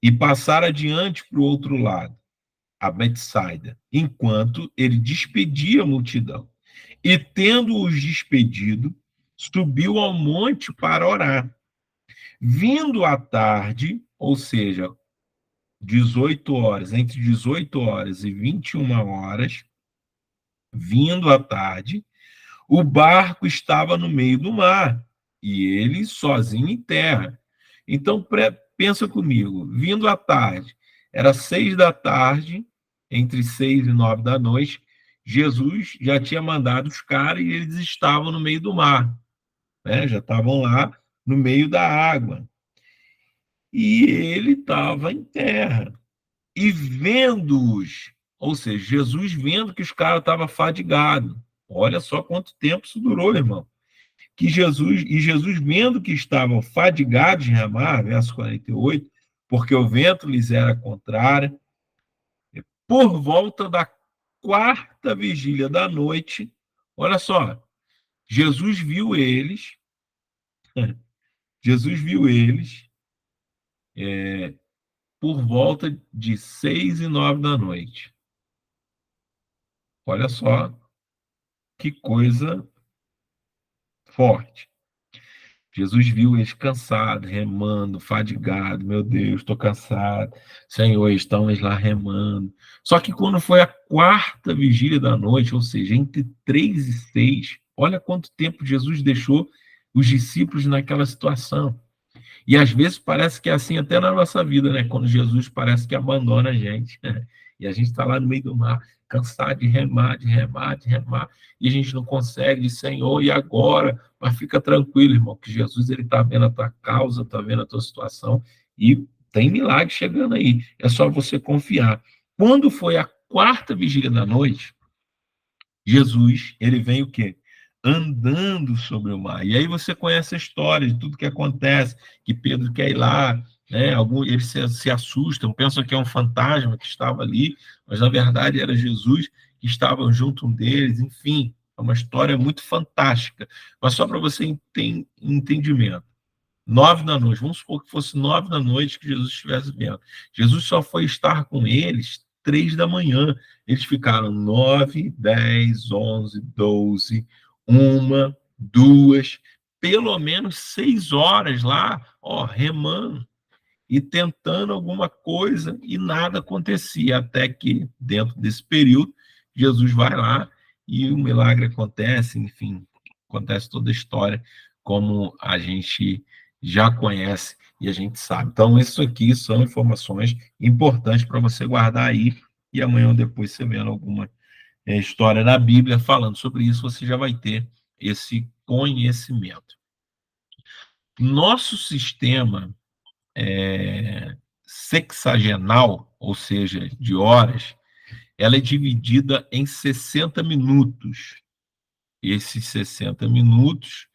e passar adiante para o outro lado, a Betsaida, enquanto ele despedia a multidão. E tendo-os despedido, subiu ao monte para orar. Vindo à tarde, ou seja, 18 horas, entre 18 horas e 21 horas, vindo à tarde, o barco estava no meio do mar e ele sozinho em terra. Então, pensa comigo, vindo à tarde, era 6 da tarde, entre 6 e 9 da noite, Jesus já tinha mandado os caras e eles estavam no meio do mar, né? Já estavam lá no meio da água. E ele estava em terra. E vendo-os, ou seja, Jesus vendo que os caras estavam fadigados. Olha só quanto tempo isso durou, irmão. Jesus vendo que estavam fadigados de remar, verso 48, porque o vento lhes era contrário, por volta da quarta vigília da noite, olha só, Jesus viu eles, Jesus viu eles por volta de 6 e 9 da noite. Olha só que coisa forte. Jesus viu eles cansados, remando, fadigados. Meu Deus, estou cansado. Senhor, estamos lá remando. Só que quando foi a quarta vigília da noite, ou seja, entre 3 e 6, olha quanto tempo Jesus deixou os discípulos naquela situação. E às vezes parece que é assim até na nossa vida, né? Quando Jesus parece que abandona a gente. E a gente está lá no meio do mar, cansado de remar, de remar, de remar, e a gente não consegue, diz, Senhor, e agora? Mas fica tranquilo, irmão, que Jesus ele está vendo a tua causa, está vendo a tua situação, e tem milagre chegando aí. É só você confiar. Quando foi a quarta vigília da noite, Jesus, ele vem o quê? Andando sobre o mar. E aí você conhece a história de tudo que acontece, que Pedro quer ir lá, né? Eles se assustam, pensam que é um fantasma que estava ali, mas na verdade era Jesus que estava junto deles. Enfim, é uma história muito fantástica. Mas só para você ter entendimento. 9 da noite, vamos supor que fosse 9 da noite que Jesus estivesse vendo. Jesus só foi estar com eles 3 da manhã. Eles ficaram 9, 10, 11, 12, 1, 2, pelo menos 6 horas lá, ó, remando e tentando alguma coisa e nada acontecia, até que, dentro desse período, Jesus vai lá e o milagre acontece, enfim, acontece toda a história como a gente já conhece e a gente sabe. Então, isso aqui são informações importantes para você guardar aí e amanhã ou depois você vendo alguma história na Bíblia falando sobre isso, você já vai ter esse conhecimento. Nosso sistema sexagenal, ou seja, de horas, ela é dividida em 60 minutos. Esses 60 minutos,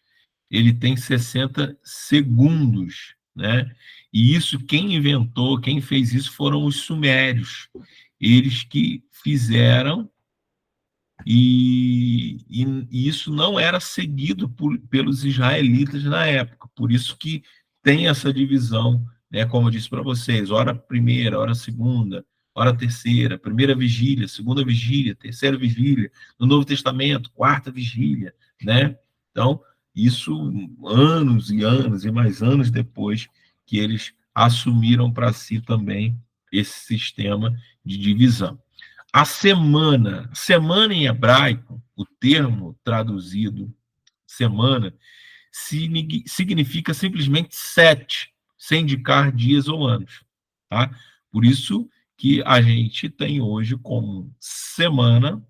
ele tem 60 segundos, né? E isso, quem inventou, quem fez isso foram os sumérios. Eles que fizeram e isso não era seguido pelos israelitas na época. Por isso que tem essa divisão, né, como eu disse para vocês, hora primeira, hora segunda, hora terceira, primeira vigília, segunda vigília, terceira vigília, no Novo Testamento, quarta vigília, né? Então, isso anos e anos e mais anos depois que eles assumiram para si também esse sistema de divisão. A semana em hebraico, o termo traduzido semana, significa simplesmente 7, sem indicar dias ou anos. Tá? Por isso que a gente tem hoje como semana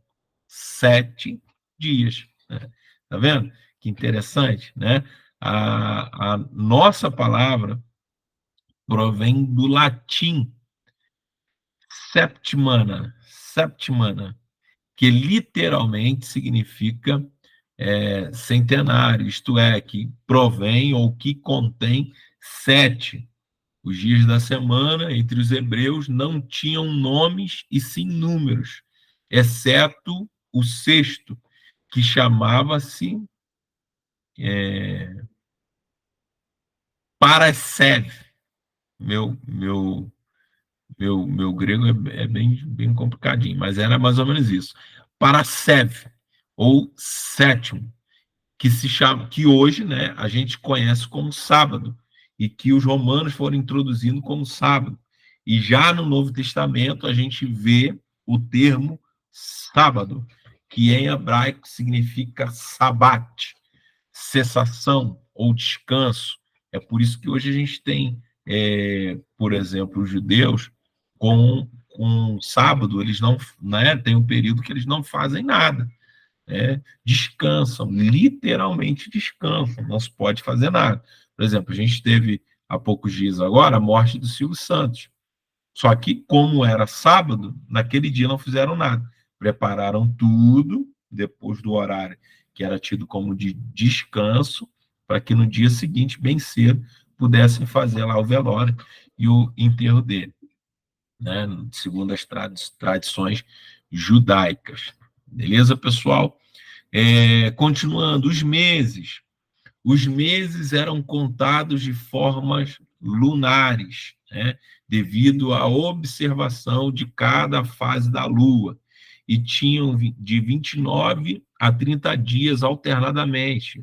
7 dias. Né? Tá vendo? Que interessante, né? A nossa palavra provém do latim septimana, que literalmente significa centenário, isto é, que provém ou que contém 7. Os dias da semana, entre os hebreus, não tinham nomes e sim números, exceto o sexto, que chamava-se Parasev. Meu grego é bem complicadinho, mas era mais ou menos isso. Parasev, ou sétimo, que se chama, que hoje, né, a gente conhece como sábado, e que os romanos foram introduzindo como sábado. E já no Novo Testamento a gente vê o termo sábado, que em hebraico significa sabat, cessação ou descanso. É por isso que hoje a gente tem, por exemplo, os judeus com sábado, eles não, né, tem um período que eles não fazem nada. Descansam, literalmente descansam, não se pode fazer nada. Por exemplo, a gente teve há poucos dias agora a morte do Silvio Santos. Só que, como era sábado, naquele dia não fizeram nada. Prepararam tudo depois do horário que era tido como de descanso, para que no dia seguinte, bem cedo, pudessem fazer lá o velório e o enterro dele, né? Segundo as tradições judaicas. Beleza, pessoal? Continuando, os meses. Os meses eram contados de formas lunares, né? Devido à observação de cada fase da Lua, e tinham de 29 a 30 dias alternadamente,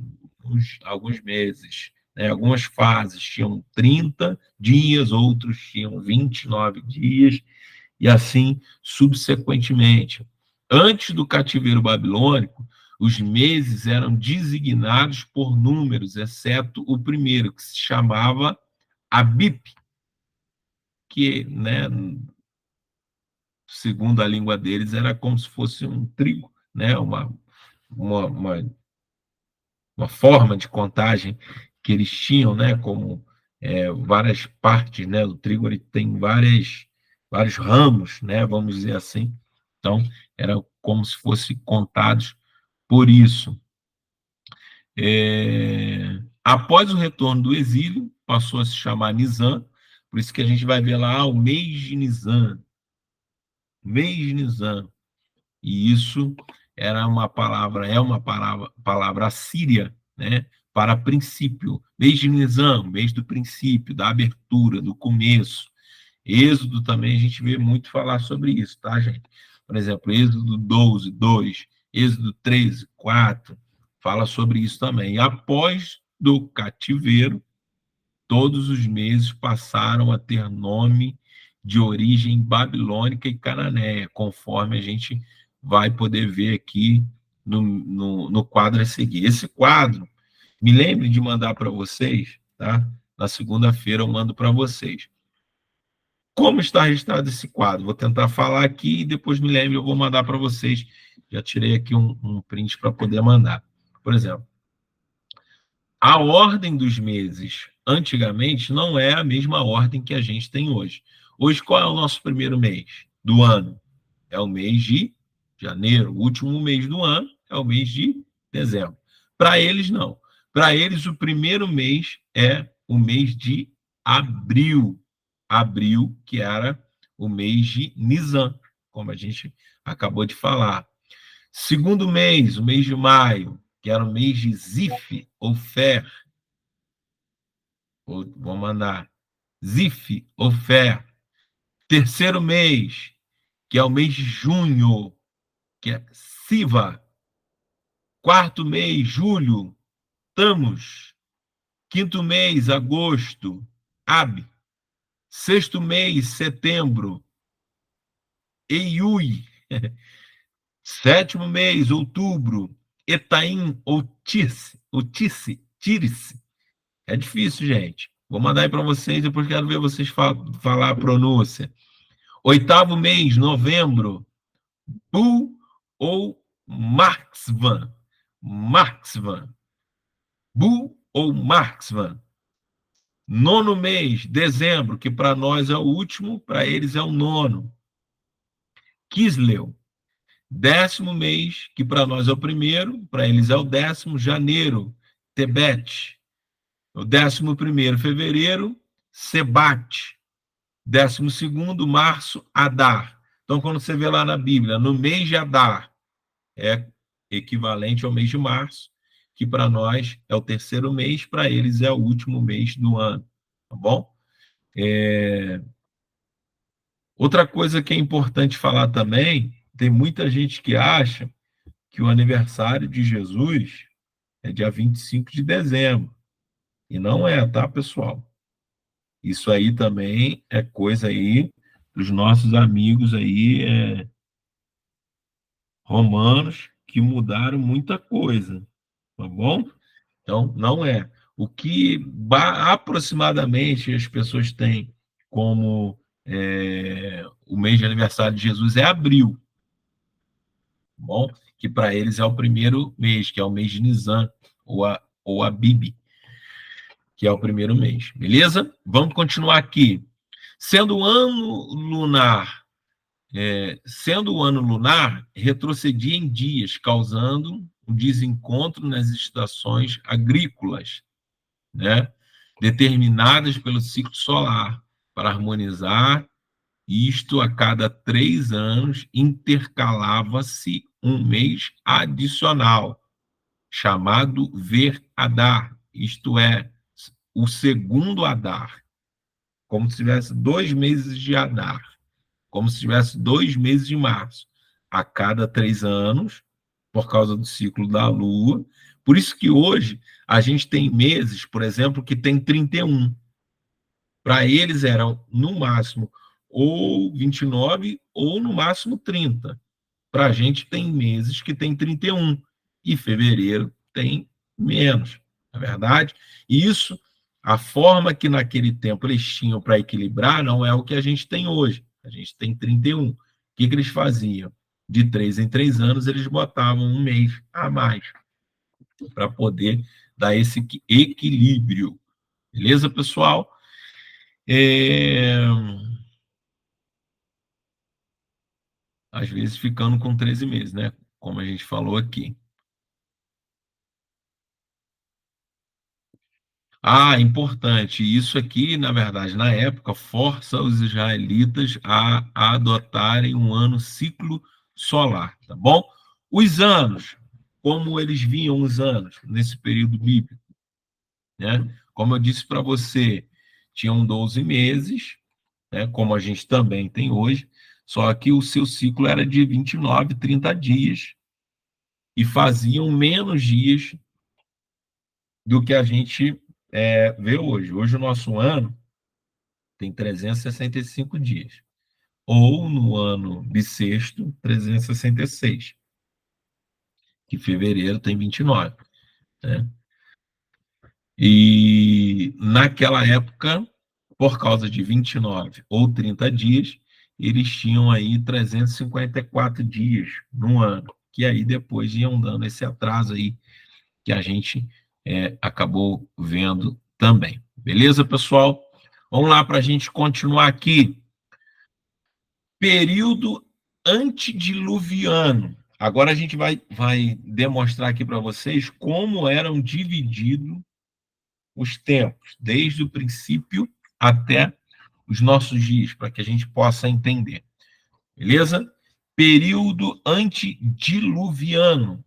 alguns meses. Né? Algumas fases tinham 30 dias, outros tinham 29 dias, e assim subsequentemente. Antes do cativeiro babilônico, os meses eram designados por números, exceto o primeiro, que se chamava Abip, que, né, segundo a língua deles, era como se fosse um trigo, né, uma, uma, uma forma de contagem que eles tinham, né, como várias partes, né, o trigo ele tem vários ramos, né, vamos dizer assim. Então, era como se fosse contados por isso. Após o retorno do exílio, passou a se chamar Nisan, Por isso que a gente vai ver lá o mês de Nisan, mês de Nisan. E isso é uma palavra assíria, né? Para princípio. Mês de Nisan, mês do princípio, da abertura, do começo. Êxodo também a gente vê muito falar sobre isso, tá, gente? Por exemplo, Êxodo 12, 2, Êxodo 13, 4, fala sobre isso também. E após do cativeiro, todos os meses passaram a ter nome de origem babilônica e cananeia, conforme a gente vai poder ver aqui no quadro a seguir. Esse quadro, me lembre de mandar para vocês, tá? Na segunda-feira eu mando para vocês. Como está registrado esse quadro? Vou tentar falar aqui e depois me lembre, eu vou mandar para vocês. Já tirei aqui um print para poder mandar. Por exemplo, a ordem dos meses antigamente não é a mesma ordem que a gente tem hoje. Hoje, qual é o nosso primeiro mês do ano? É o mês de janeiro. O último mês do ano é o mês de dezembro. Para eles, não. Para eles, o primeiro mês é o mês de abril. Abril, que era o mês de Nisan, como a gente acabou de falar. Segundo mês, o mês de maio, que era o mês de Zif, ou Fer, vou mandar, Zif, ou Fer. Terceiro mês, que é o mês de junho, que é Siva. Quarto mês, julho, Tamus. Quinto mês, agosto, Ab. Sexto mês, setembro, Eiui. Sétimo mês, outubro, Etaim ou Tirice. É difícil, gente. Vou mandar aí para vocês, depois quero ver vocês falar a pronúncia. Oitavo mês, novembro, Bu ou Marxvan. Marxvan. Bu ou Marxvan. Nono mês, dezembro, que para nós é o último, para eles é o nono. Kisleu. Décimo mês, que para nós é o primeiro, para eles é o décimo, janeiro, Tebete. O 11º, fevereiro, Sebate. 12º, março, Adar. Então, quando você vê lá na Bíblia, no mês de Adar, é equivalente ao mês de março, que para nós é o terceiro mês, para eles é o último mês do ano, tá bom? Outra coisa que é importante falar também, tem muita gente que acha que o aniversário de Jesus é dia 25 de dezembro. E não é, tá, pessoal? Isso aí também é coisa aí dos nossos amigos aí romanos que mudaram muita coisa, tá bom? Então, não é. O que aproximadamente as pessoas têm como o mês de aniversário de Jesus é abril, bom? Que para eles é o primeiro mês, que é o mês de Nisan, ou a Bibi, que é o primeiro mês, beleza? Vamos continuar aqui. Sendo o ano lunar, retrocedia em dias, causando um desencontro nas estações agrícolas, né? Determinadas pelo ciclo solar, para harmonizar isto, a cada 3 anos intercalava-se um mês adicional, chamado Ver-Adar, isto é, o segundo Adar, como se tivesse 2 meses de Adar, como se tivesse 2 meses de março, a cada 3 anos, por causa do ciclo da Lua. Por isso que hoje a gente tem meses, por exemplo, que tem 31. Para eles eram, no máximo, ou 29 ou no máximo 30. Para a gente tem meses que tem 31 e fevereiro tem menos, não é verdade? E isso, a forma que naquele tempo eles tinham para equilibrar não é o que a gente tem hoje. A gente tem 31. O que eles faziam? De 3 em 3 anos, eles botavam um mês a mais para poder dar esse equilíbrio. Beleza, pessoal? Às vezes ficando com 13 meses, né? Como a gente falou aqui. Ah, importante. Isso aqui, na verdade, na época, força os israelitas a adotarem um ano ciclo solar, tá bom? Os anos, como eles viam os anos nesse período bíblico, né? Como eu disse para você, tinham 12 meses, né? Como a gente também tem hoje, só que o seu ciclo era de 29, 30 dias e faziam menos dias do que a gente vê hoje. Hoje o nosso ano tem 365 dias. Ou no ano bissexto, 366, que fevereiro tem 29. Né? E naquela época, por causa de 29 ou 30 dias, eles tinham aí 354 dias no ano, que aí depois iam dando esse atraso aí que a gente acabou vendo também. Beleza, pessoal? Vamos lá para a gente continuar aqui. Período antediluviano. Agora a gente vai demonstrar aqui para vocês como eram divididos os tempos, desde o princípio até os nossos dias, para que a gente possa entender. Beleza? Período antediluviano.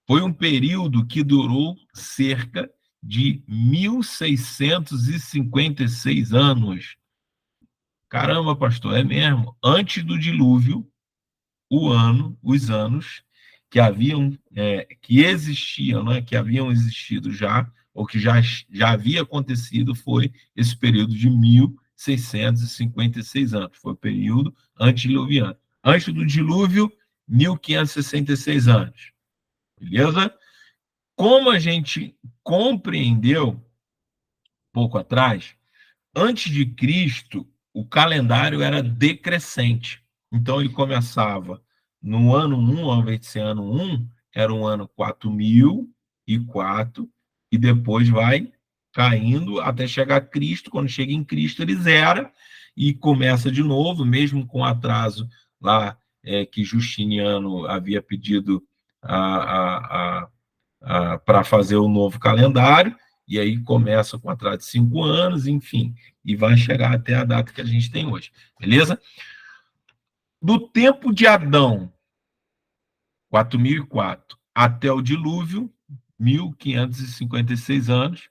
Foi um período que durou cerca de 1656 anos. Caramba, pastor, é mesmo. Antes do dilúvio, os anos que existiam, né, que haviam existido já, ou que já havia acontecido, foi esse período de 1656 anos. Foi o período antediluviano. Antes do dilúvio, 1566 anos. Beleza? Como a gente compreendeu pouco atrás, antes de Cristo, o calendário era decrescente. Então, ele começava no ano 1, ao invés de ser ano 1, era um ano 4004, e depois vai caindo até chegar a Cristo. Quando chega em Cristo, ele zera e começa de novo, mesmo com atraso lá que Justiniano havia pedido para fazer o novo calendário, e aí começa com atraso de 5 anos, enfim, e vai chegar até a data que a gente tem hoje, beleza? Do tempo de Adão, 4004, até o dilúvio, 1556 anos,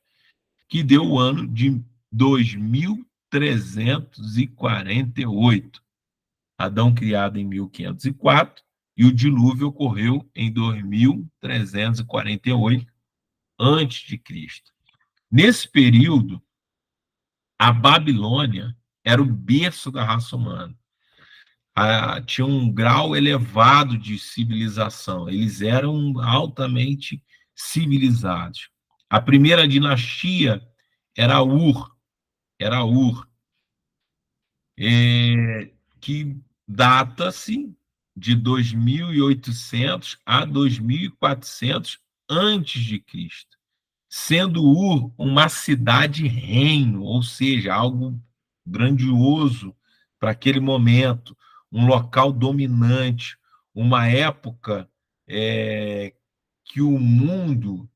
que deu o ano de 2348. Adão criado em 1504 e o dilúvio ocorreu em 2348 antes de Cristo. Nesse período, a Babilônia era o berço da raça humana. Tinha um grau elevado de civilização. Eles eram altamente civilizados. A primeira dinastia era Ur, que data-se de 2800 a 2400 antes de Cristo, sendo Ur uma cidade-reino, ou seja, algo grandioso para aquele momento, um local dominante, uma época que o mundo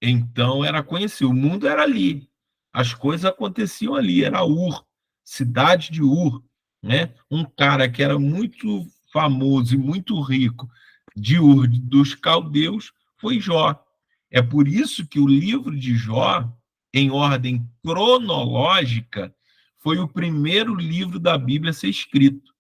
então era conhecido, o mundo era ali, as coisas aconteciam ali, era Ur, cidade de Ur, né? Um cara que era muito famoso e muito rico de Ur dos caldeus foi Jó. É por isso que o livro de Jó, em ordem cronológica, foi o primeiro livro da Bíblia a ser escrito.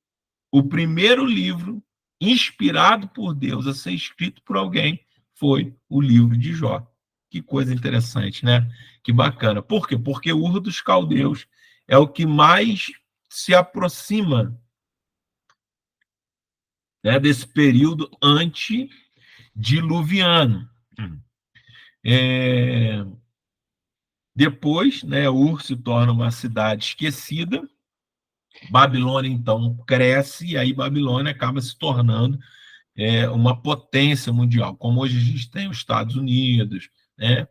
O primeiro livro inspirado por Deus a ser escrito por alguém foi o livro de Jó. Que coisa interessante, né? Que bacana. Por quê? Porque o Ur dos Caldeus é o que mais se aproxima, né, desse período antediluviano. Depois, né, Ur se torna uma cidade esquecida. Babilônia, então, cresce, e aí Babilônia acaba se tornando uma potência mundial, como hoje a gente tem os Estados Unidos, né,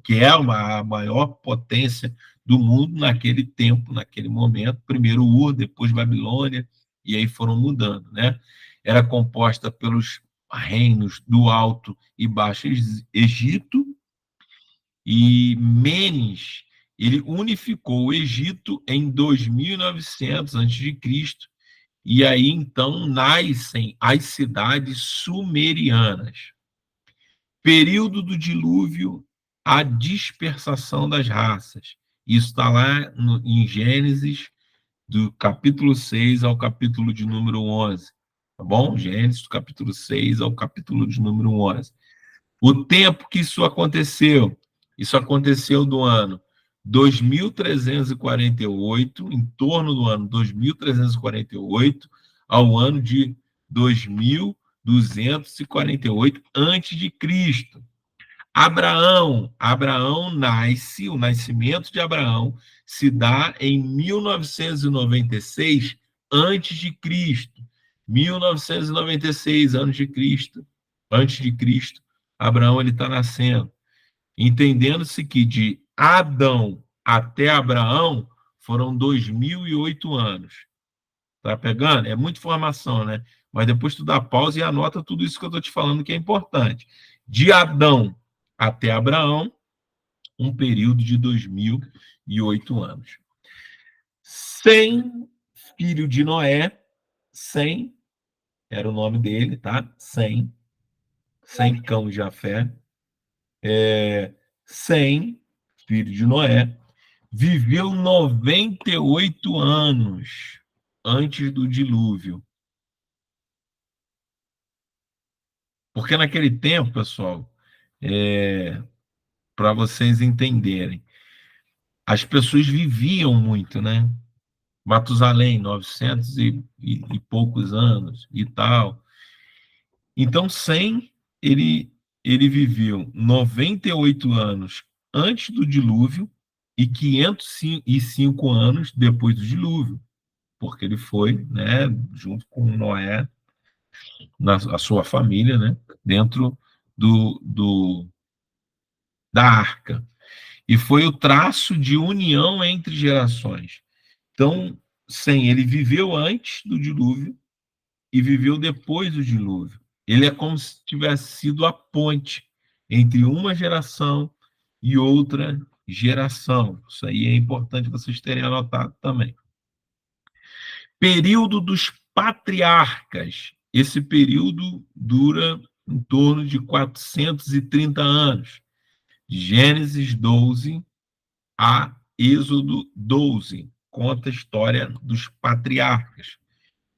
que é a maior potência do mundo naquele tempo, naquele momento. Primeiro Ur, depois Babilônia, e aí foram mudando. Né? Era composta pelos reinos do Alto e Baixo Egito, E Menes, ele unificou o Egito em 2900 a.C., e aí então nascem as cidades sumerianas. Período do dilúvio, a dispersação das raças. Isso está lá em Gênesis, do capítulo 6 ao capítulo de número 11. Tá bom? Gênesis, do capítulo 6 ao capítulo de número 11. O tempo que isso aconteceu do ano 2348, em torno do ano 2348, ao ano de 2248 antes de Cristo. Abraão nasce, o nascimento de Abraão se dá em 1996 antes de Cristo. 1996 anos de Cristo, antes de Cristo, Abraão ele está nascendo. Entendendo-se que de Adão até Abraão foram 2008 anos. Tá pegando? É muita informação, né? Mas depois tu dá pausa e anota tudo isso que eu estou te falando que é importante. De Adão até Abraão, um período de 2008 anos. Sem, filho de Noé, Sem, era o nome dele, tá? Sem cão de Jafé, Sem, filho de Noé, viveu 98 anos antes do dilúvio. Porque naquele tempo, pessoal, para vocês entenderem, as pessoas viviam muito, né? Matusalém, 900 e poucos anos e tal. Então, ele viveu 98 anos antes do dilúvio e 505 anos depois do dilúvio, porque ele foi, né, junto com Noé, a sua família, né, dentro da arca. E foi o traço de união entre gerações. Então, ele viveu antes do dilúvio e viveu depois do dilúvio. Ele é como se tivesse sido a ponte entre uma geração e outra geração. Isso aí é importante vocês terem anotado também. Período dos patriarcas. Esse período dura em torno de 430 anos. Gênesis 12 a Êxodo 12. Conta a história dos patriarcas.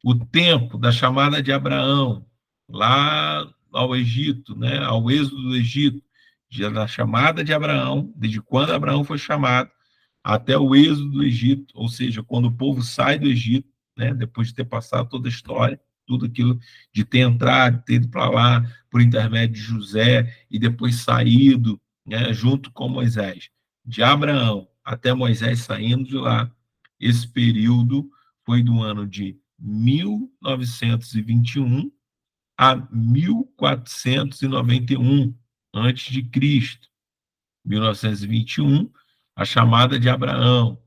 O tempo da chamada de Abraão, lá ao Egito, né, ao êxodo do Egito, da chamada de Abraão, desde quando Abraão foi chamado, até o êxodo do Egito, ou seja, quando o povo sai do Egito, né, depois de ter passado toda a história, tudo aquilo de ter entrado, ter ido para lá por intermédio de José e depois saído, né, junto com Moisés. De Abraão até Moisés saindo de lá, esse período foi do ano de 1921 a 1491 antes de Cristo. 1921, a chamada de Abraão.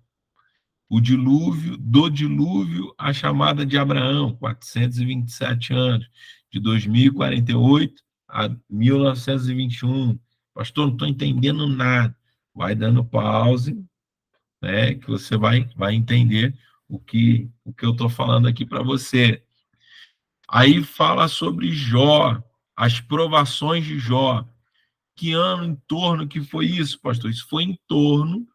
O dilúvio, do dilúvio, a chamada de Abraão, 427 anos, de 2048 a 1921. Pastor, não estou entendendo nada. Vai dando pause, né, que você vai entender o que eu estou falando aqui para você. Aí fala sobre Jó, as provações de Jó. Que ano em torno que foi isso, pastor? Isso foi em torno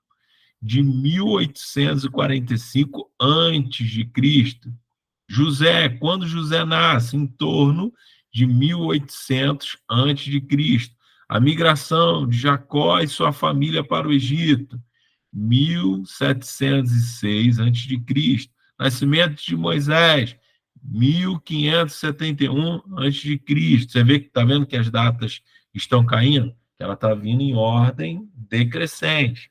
de 1845 antes de Cristo. José, quando José nasce? Em torno de 1800 antes de Cristo. A migração de Jacó e sua família para o Egito, 1706 antes de Cristo. Nascimento de Moisés, 1571 antes de Cristo. Você vê que está vendo que as datas estão caindo? Ela está vindo em ordem decrescente.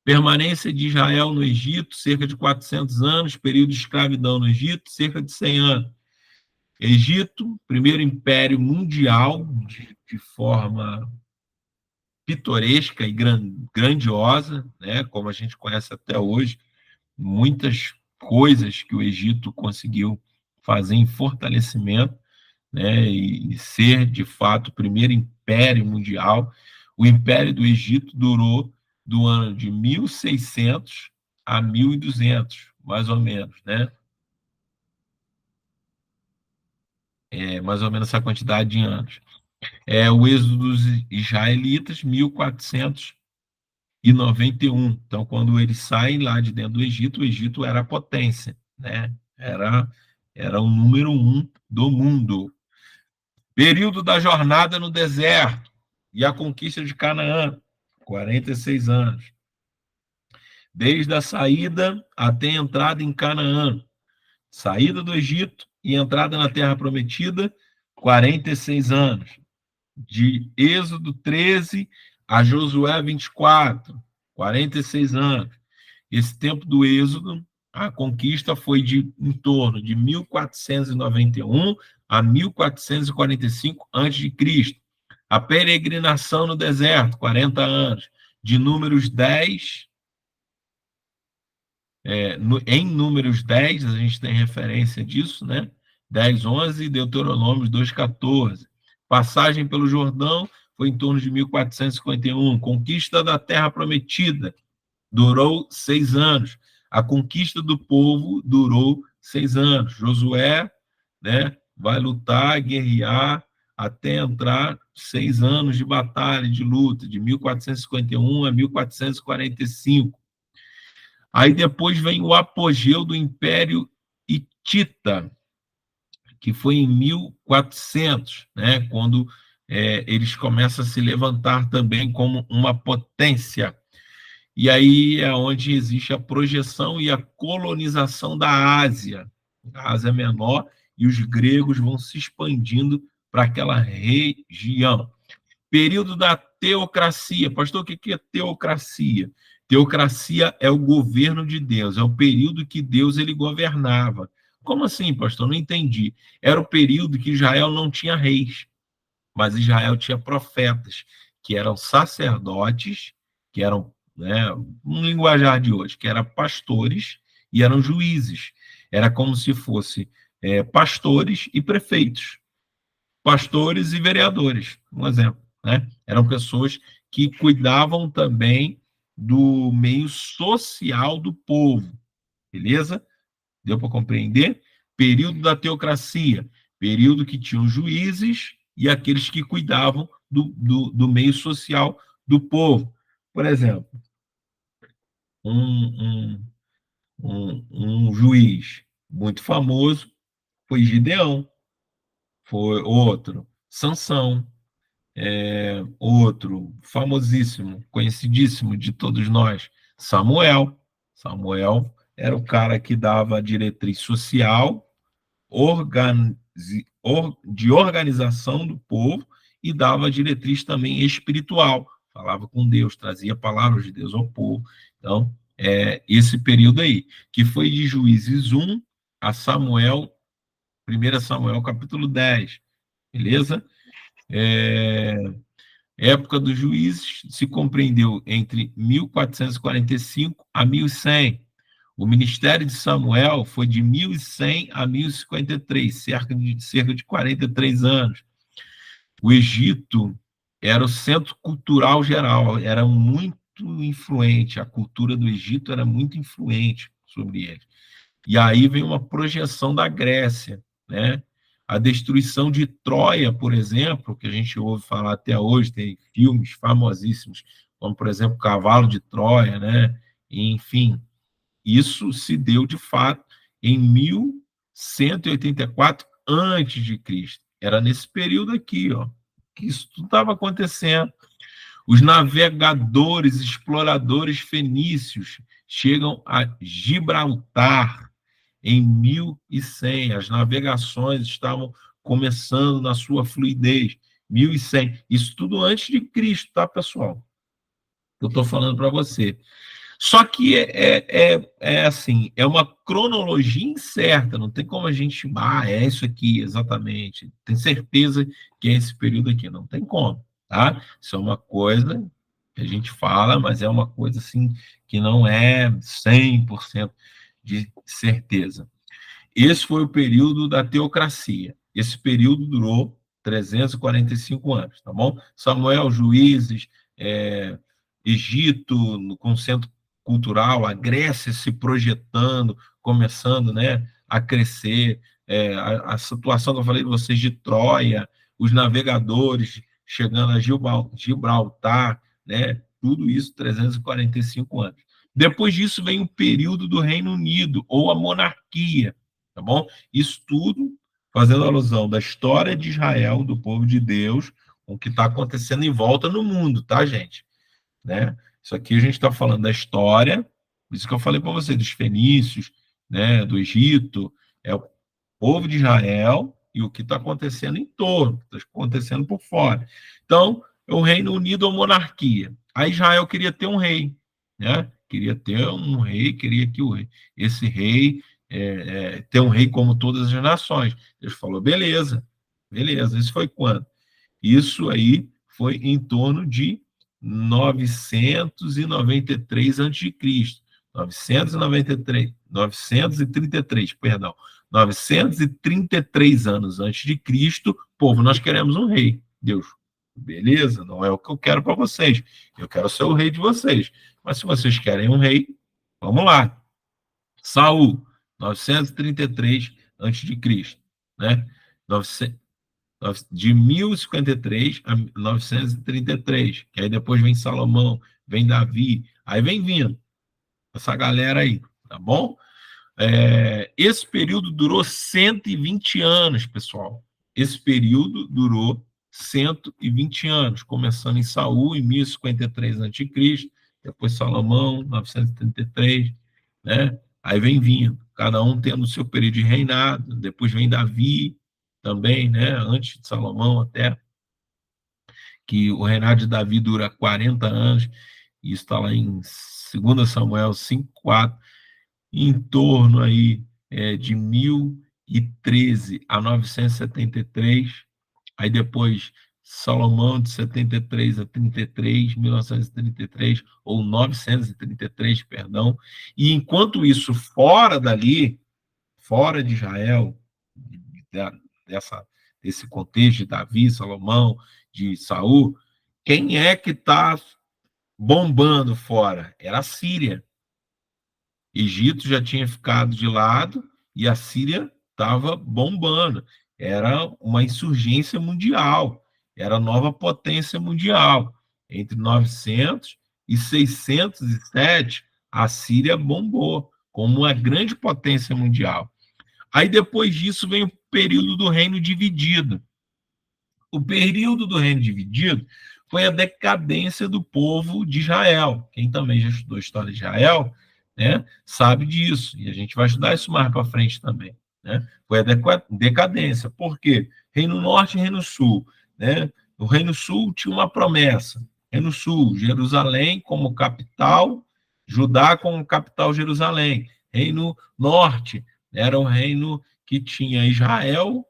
Permanência de Israel no Egito, cerca de 400 anos. Período de escravidão no Egito, cerca de 100 anos. Egito, primeiro império mundial de forma pitoresca e grandiosa, né, como a gente conhece até hoje. Muitas coisas que o Egito conseguiu fazer em fortalecimento, né, e ser, de fato, o primeiro império mundial. O Império do Egito durou do ano de 1600 a 1200, mais ou menos, né? Mais ou menos essa quantidade de anos. O êxodo dos israelitas, 1491. Então, quando eles saem lá de dentro do Egito, o Egito era a potência, né? Era o número um do mundo. Período da jornada no deserto e a conquista de Canaã, 46 anos. Desde a saída até a entrada em Canaã, saída do Egito e entrada na Terra Prometida, 46 anos. De Êxodo 13 a Josué 24, 46 anos. Esse tempo do Êxodo, a conquista foi de em torno de 1491 a 1445 a.C. A peregrinação no deserto, 40 anos. De Números 10, em Números 10, a gente tem referência disso, né? 10, 11 e Deuteronômio 2, 14. Passagem pelo Jordão foi em torno de 1451. Conquista da Terra Prometida durou 6 anos. A conquista do povo durou 6 anos. Josué, né, vai lutar, guerrear, até entrar 6 anos de batalha, de luta, de 1451 a 1445. Aí depois vem o apogeu do Império Hitita, que foi em 1400, né, quando eles começam a se levantar também como uma potência. E aí é onde existe a projeção e a colonização da Ásia. A Ásia Menor, e os gregos vão se expandindo para aquela região. Período da teocracia. Pastor, o que é teocracia? Teocracia é o governo de Deus, é o período que Deus ele governava. Como assim, pastor? Não entendi. Era o período que Israel não tinha reis, mas Israel tinha profetas, que eram sacerdotes, que eram, né, um linguajar de hoje, que eram pastores e eram juízes. Era como se fosse pastores e prefeitos, pastores e vereadores, um exemplo, né? Eram pessoas que cuidavam também do meio social do povo, beleza? Deu para compreender? Período da teocracia, período que tinham juízes e aqueles que cuidavam do meio social do povo. Por exemplo, um, um juiz muito famoso foi Gideão, foi outro, Sansão, outro famosíssimo, conhecidíssimo de todos nós, Samuel. Samuel era o cara que dava a diretriz social, de organização do povo e dava a diretriz também espiritual. Falava com Deus, trazia palavras de Deus ao povo. Então, esse período aí, que foi de Juízes 1 a Samuel, 1 Samuel capítulo 10, beleza? Época dos juízes se compreendeu entre 1445 a 1100. O ministério de Samuel foi de 1100 a 1053, cerca de 43 anos. O Egito era o centro cultural geral, era muito influente, a cultura do Egito era muito influente sobre ele. E aí vem uma projeção da Grécia, né? A destruição de Troia, por exemplo, que a gente ouve falar até hoje, tem filmes famosíssimos, como, por exemplo, Cavalo de Troia, né? Enfim, isso se deu, de fato, em 1184 antes de Cristo. Era nesse período aqui, ó, que isso tudo estava acontecendo. Os navegadores, exploradores fenícios chegam a Gibraltar em 1100. As navegações estavam começando na sua fluidez. 1100. Isso tudo antes de Cristo, tá, pessoal? Eu estou falando para você. Só que assim, é uma cronologia incerta, não tem como a gente, é isso aqui exatamente, tem certeza que é esse período aqui, não tem como, tá? Isso é uma coisa que a gente fala, mas é uma coisa assim que não é 100% de certeza. Esse foi o período da teocracia. Esse período durou 345 anos, tá bom? Samuel, Juízes, Egito com centro cultural, a Grécia se projetando, começando, né, a crescer, a situação que eu falei de vocês de Troia, os navegadores chegando a Gibraltar, né, tudo isso 345 anos. Depois disso vem o período do Reino Unido, ou a monarquia, tá bom? Isso tudo fazendo alusão da história de Israel, do povo de Deus, com o que está acontecendo em volta no mundo, tá, gente? Né? Isso aqui a gente está falando da história, por isso que eu falei para você, dos fenícios, né, do Egito, é o povo de Israel e o que está acontecendo em torno, está acontecendo por fora. Então, é o Reino Unido ou monarquia. Aí Israel queria ter um rei, né? Queria ter um rei, queria que esse rei ter um rei como todas as nações. Deus falou, beleza, beleza. Isso foi quando? Isso aí foi em torno de 993 a.C. 933, perdão. 933 anos antes de Cristo, povo, nós queremos um rei. Deus, beleza, não é o que eu quero para vocês. Eu quero ser o rei de vocês. Mas se vocês querem um rei, vamos lá. Saul, 933 antes de Cristo, né? De 1053 a 933, que aí depois vem Salomão, vem Davi, aí vem vindo essa galera aí, tá bom? Esse período durou 120 anos, pessoal. Esse período durou 120 anos, começando em Saul, em 1053 a.C., depois Salomão, 933, né? Aí vem vindo, cada um tendo o seu período de reinado, depois vem Davi, também, né? Antes de Salomão até, que o reinado de Davi dura 40 anos, e isso está lá em 2 Samuel 5:4, em torno aí de 1013 a 973, aí depois Salomão de 73 a 33, 1933, ou 933, perdão, e enquanto isso, fora dali, fora de Israel, dessa, desse contexto de Davi, Salomão, de Saul, quem é que está bombando fora? Era a Síria. Egito já tinha ficado de lado e a Síria estava bombando. Era uma insurgência mundial, era a nova potência mundial. Entre 900 e 607, a Síria bombou como uma grande potência mundial. Aí depois disso vem o período do reino dividido. O período do reino dividido foi a decadência do povo de Israel. Quem também já estudou a história de Israel, né, sabe disso. E a gente vai estudar isso mais para frente também. Né? Foi a decadência. Por quê? Reino Norte e Reino Sul. Né? O Reino Sul tinha uma promessa. Reino Sul, Jerusalém como capital, Judá como capital Jerusalém. Reino Norte era um reino que tinha Israel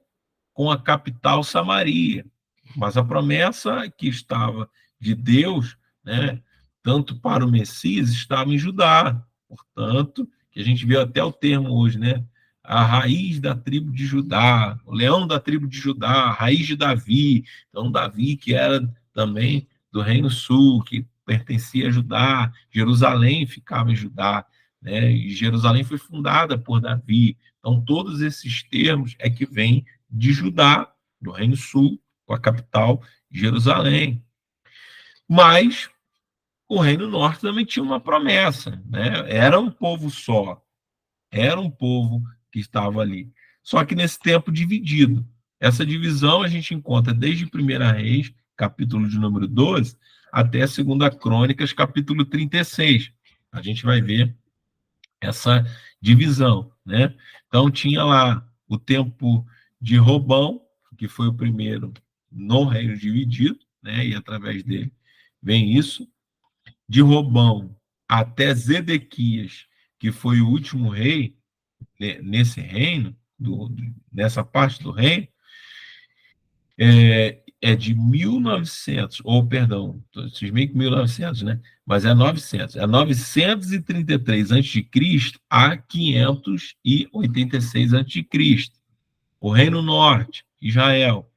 com a capital Samaria. Mas a promessa que estava de Deus, né, tanto para o Messias, estava em Judá. Portanto, que a gente vê até o termo hoje, né? A raiz da tribo de Judá, o leão da tribo de Judá, a raiz de Davi. Então, Davi, que era também do Reino Sul, que pertencia a Judá, Jerusalém ficava em Judá, né? E Jerusalém foi fundada por Davi. Então, todos esses termos é que vêm de Judá, do Reino Sul, com a capital Jerusalém. Mas o Reino Norte também tinha uma promessa, né? Era um povo só, era um povo que estava ali. Só que nesse tempo dividido. Essa divisão a gente encontra desde 1 Reis, capítulo de número 12, até 2 Crônicas, capítulo 36. A gente vai ver essa divisão, né? Então tinha lá o tempo de Robão, que foi o primeiro no reino dividido, né? E através dele vem isso. De Robão até Zedequias, que foi o último rei nesse reino, nessa parte do reino, é de 1900, ou perdão, vocês meio que 1900, né? Mas é 900. É 933 a.C. a 586 a.C. O Reino Norte, Israel,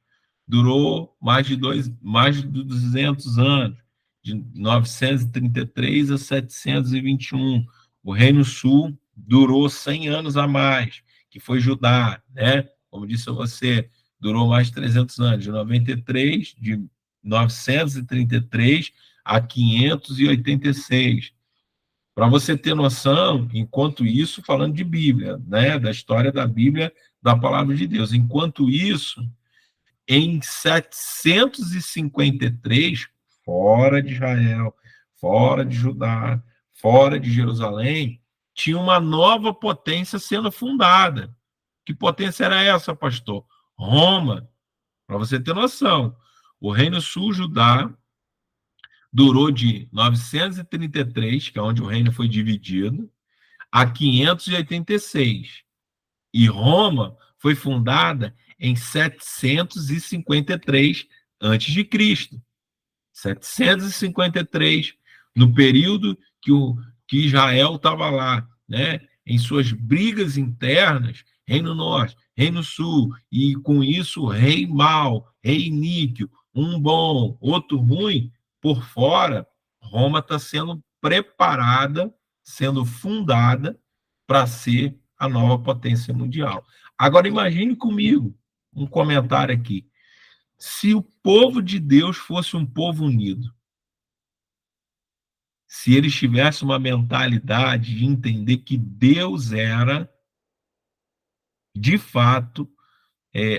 durou mais de 200 anos. de 933 a 721. O Reino Sul durou 100 anos a mais, que foi Judá, né? Como disse a você, durou mais de 300 anos, de 933 a 586. Para você ter noção, enquanto isso, falando de Bíblia, né, da história da Bíblia, da palavra de Deus. Enquanto isso, em 753, fora de Israel, fora de Judá, fora de Jerusalém, tinha uma nova potência sendo fundada. Que potência era essa, pastor? Roma. Para você ter noção, o Reino Sul, Judá, durou de 933, que é onde o reino foi dividido, a 586. E Roma foi fundada em 753 antes de Cristo. 753, no período que Israel estava lá, né, em suas brigas internas, Reino Norte, Reino Sul, e com isso rei mau, rei níquel, um bom, outro ruim, por fora, Roma está sendo preparada, sendo fundada para ser a nova potência mundial. Agora imagine comigo um comentário aqui. Se o povo de Deus fosse um povo unido, se eles tivessem uma mentalidade de entender que Deus era, de fato,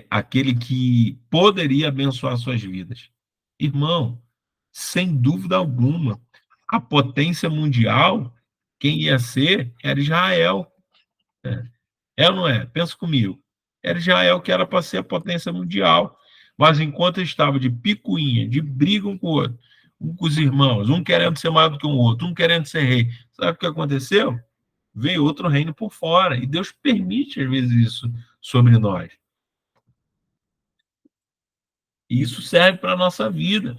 aquele que poderia abençoar suas vidas. Irmão, sem dúvida alguma, a potência mundial, quem ia ser era Israel. É ou não é? Pensa comigo. Era Israel que era para ser a potência mundial. Mas enquanto estava de picuinha, de briga um com o outro, um com os irmãos, um querendo ser maior do que o outro, um querendo ser rei, sabe o que aconteceu? Veio outro reino por fora. E Deus permite, às vezes, isso sobre nós. E isso serve para a nossa vida.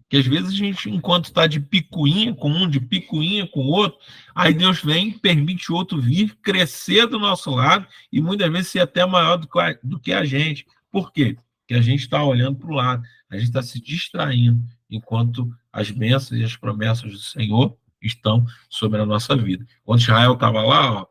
Que às vezes a gente, enquanto está de picuinha com um, de picuinha com o outro, aí Deus vem, permite o outro vir, crescer do nosso lado e muitas vezes ser até maior do que a gente. Por quê? Porque a gente está olhando para o lado, a gente está se distraindo, enquanto as bênçãos e as promessas do Senhor estão sobre a nossa vida. Quando Israel estava lá, ó,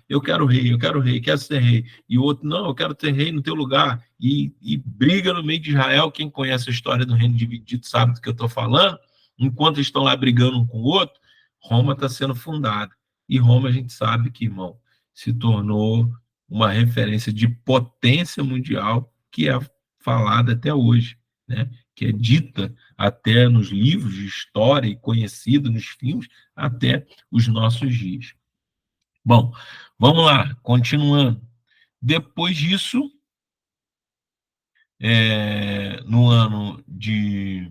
eu quero rei, quero ser rei. E o outro, não, eu quero ter rei no teu lugar. E briga no meio de Israel. Quem conhece a história do reino dividido sabe do que eu estou falando. Enquanto estão lá brigando um com o outro, Roma está sendo fundada. E Roma, a gente sabe que, irmão, se tornou uma referência de potência mundial que é falada até hoje, né? Que é dita até nos livros de história e conhecida nos filmes até os nossos dias. Bom, vamos lá, continuando. Depois disso, no ano de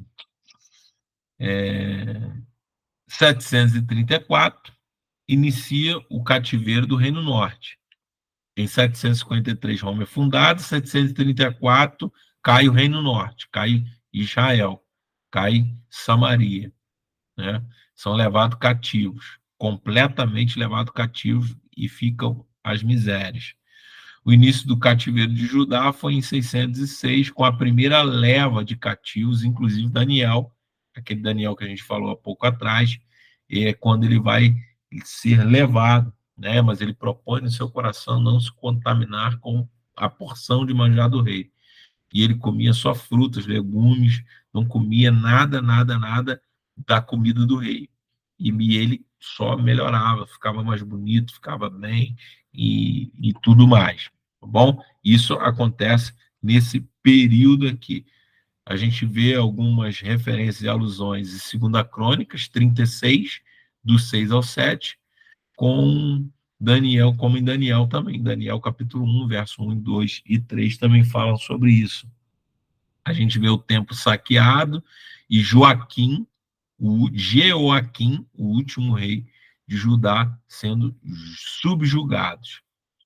734, inicia o cativeiro do Reino Norte. Em 753, Roma é fundada, em 734, cai o Reino Norte, cai Israel, cai Samaria, né? São levados cativos, completamente levados cativos e ficam as misérias. O início do cativeiro de Judá foi em 606, com a primeira leva de cativos, inclusive Daniel, aquele Daniel que a gente falou há pouco atrás, é quando ele vai ser levado, né? Mas ele propõe no seu coração não se contaminar com a porção de manjar do rei. E ele comia só frutas, legumes, não comia nada, nada, nada da comida do rei. E ele só melhorava, ficava mais bonito, ficava bem e tudo mais. Tá bom? Isso acontece nesse período aqui. A gente vê algumas referências e alusões em 2 Crônicas 36, do 6 ao 7, com Daniel, como em Daniel também. Daniel, capítulo 1, verso 1, 2 e 3 também falam sobre isso. A gente vê o templo saqueado e Jeoaquim, o último rei de Judá, sendo subjugados.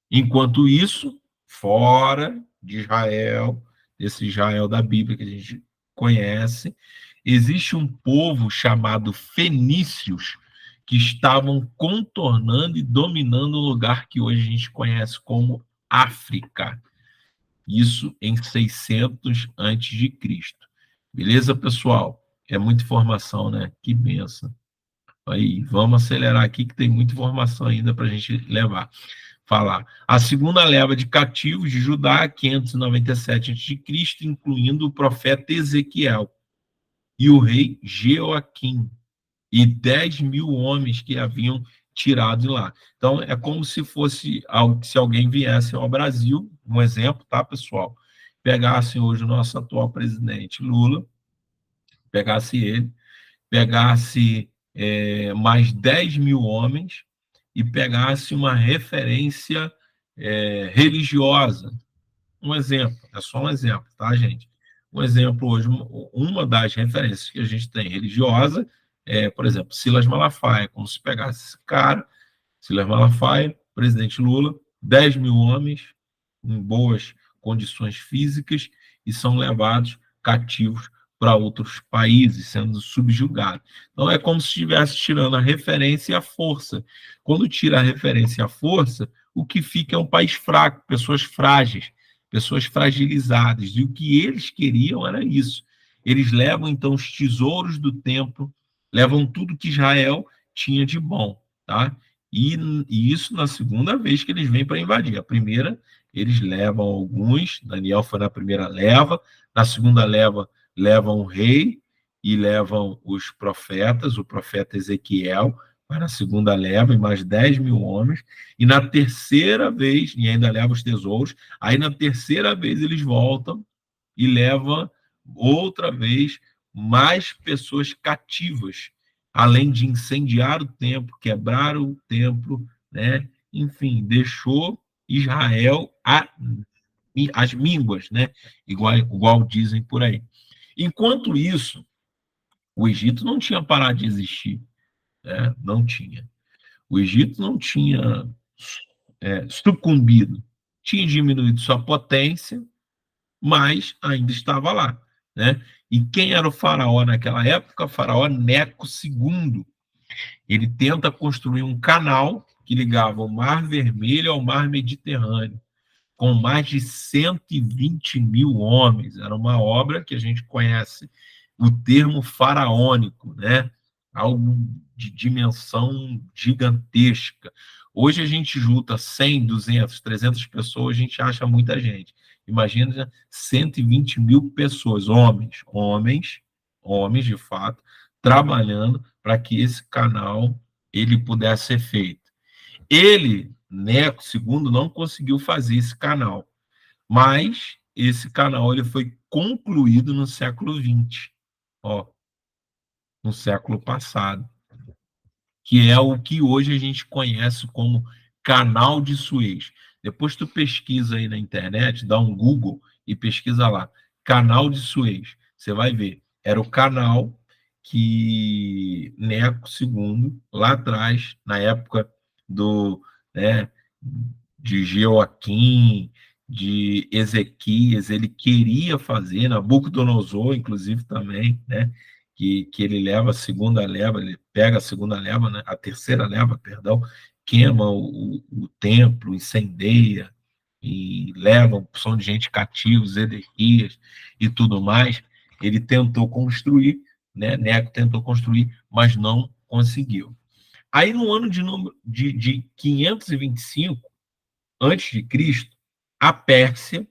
Enquanto isso, fora de Israel, desse Israel da Bíblia que a gente conhece, existe um povo chamado fenícios que estavam contornando e dominando o lugar que hoje a gente conhece como África. Isso em 600 antes de Cristo. Beleza, pessoal? É muita informação, né? Que benção. Aí, vamos acelerar aqui, que tem muita informação ainda para a gente levar. Falar. A segunda leva de cativos de Judá, 597 a.C., incluindo o profeta Ezequiel e o rei Jeoaquim, e 10.000 homens que haviam tirado de lá. Então, é como se fosse se alguém viesse ao Brasil, um exemplo, tá, pessoal? Pegasse hoje o nosso atual presidente Lula, pegasse ele, pegasse mais 10.000 homens e pegasse uma referência religiosa. Um exemplo, é só um exemplo, tá, gente? Um exemplo hoje, uma das referências que a gente tem religiosa é, por exemplo, Silas Malafaia, como se pegasse esse cara, Silas Malafaia, presidente Lula, 10.000 homens em boas condições físicas e são levados cativos para outros países, sendo subjugados. Então, é como se estivesse tirando a referência e a força. Quando tira a referência e a força, o que fica é um país fraco, pessoas frágeis, pessoas fragilizadas. E o que eles queriam era isso. Eles levam, então, os tesouros do templo, levam tudo que Israel tinha de bom, tá? E isso na segunda vez que eles vêm para invadir. A primeira, eles levam alguns, Daniel foi na primeira leva, na segunda leva, levam o rei e levam os profetas, o profeta Ezequiel, vai na segunda leva, e mais 10.000 homens, e na terceira vez, e ainda leva os tesouros, aí na terceira vez eles voltam e levam outra vez mais pessoas cativas, além de incendiar o templo, quebrar o templo, né? Enfim, deixou Israel às mínguas, né? Igual dizem por aí. Enquanto isso, o Egito não tinha parado de existir, né? Não tinha. O Egito não tinha sucumbido, tinha diminuído sua potência, mas ainda estava lá, né? E quem era o faraó naquela época? O faraó Neco II. Ele tenta construir um canal que ligava o Mar Vermelho ao Mar Mediterrâneo, com mais de 120.000 homens. Era uma obra que a gente conhece o termo faraônico, né? Algo de dimensão gigantesca. Hoje a gente junta 100, 200, 300 pessoas, a gente acha muita gente. Imagina 120.000 pessoas, homens de fato, trabalhando para que esse canal ele pudesse ser feito. Ele, Neco II, não conseguiu fazer esse canal, mas esse canal ele foi concluído no século XX, ó, no século passado, que é o que hoje a gente conhece como Canal de Suez. Depois tu pesquisa aí na internet, dá um Google e pesquisa lá, Canal de Suez. Você vai ver, era o canal que Neco II, lá atrás, na época do, né, de Jeoaquim, de Ezequias, ele queria fazer, Nabucodonosor, inclusive, também, né? Que ele leva a segunda leva, ele pega a segunda leva, né, a terceira leva, perdão, queima o templo, incendeia, e leva uma opção de gente cativos, Edequias e tudo mais. Ele tentou construir, né, Neco tentou construir, mas não conseguiu. Aí, no ano de 525 antes de Cristo, a Pérsia,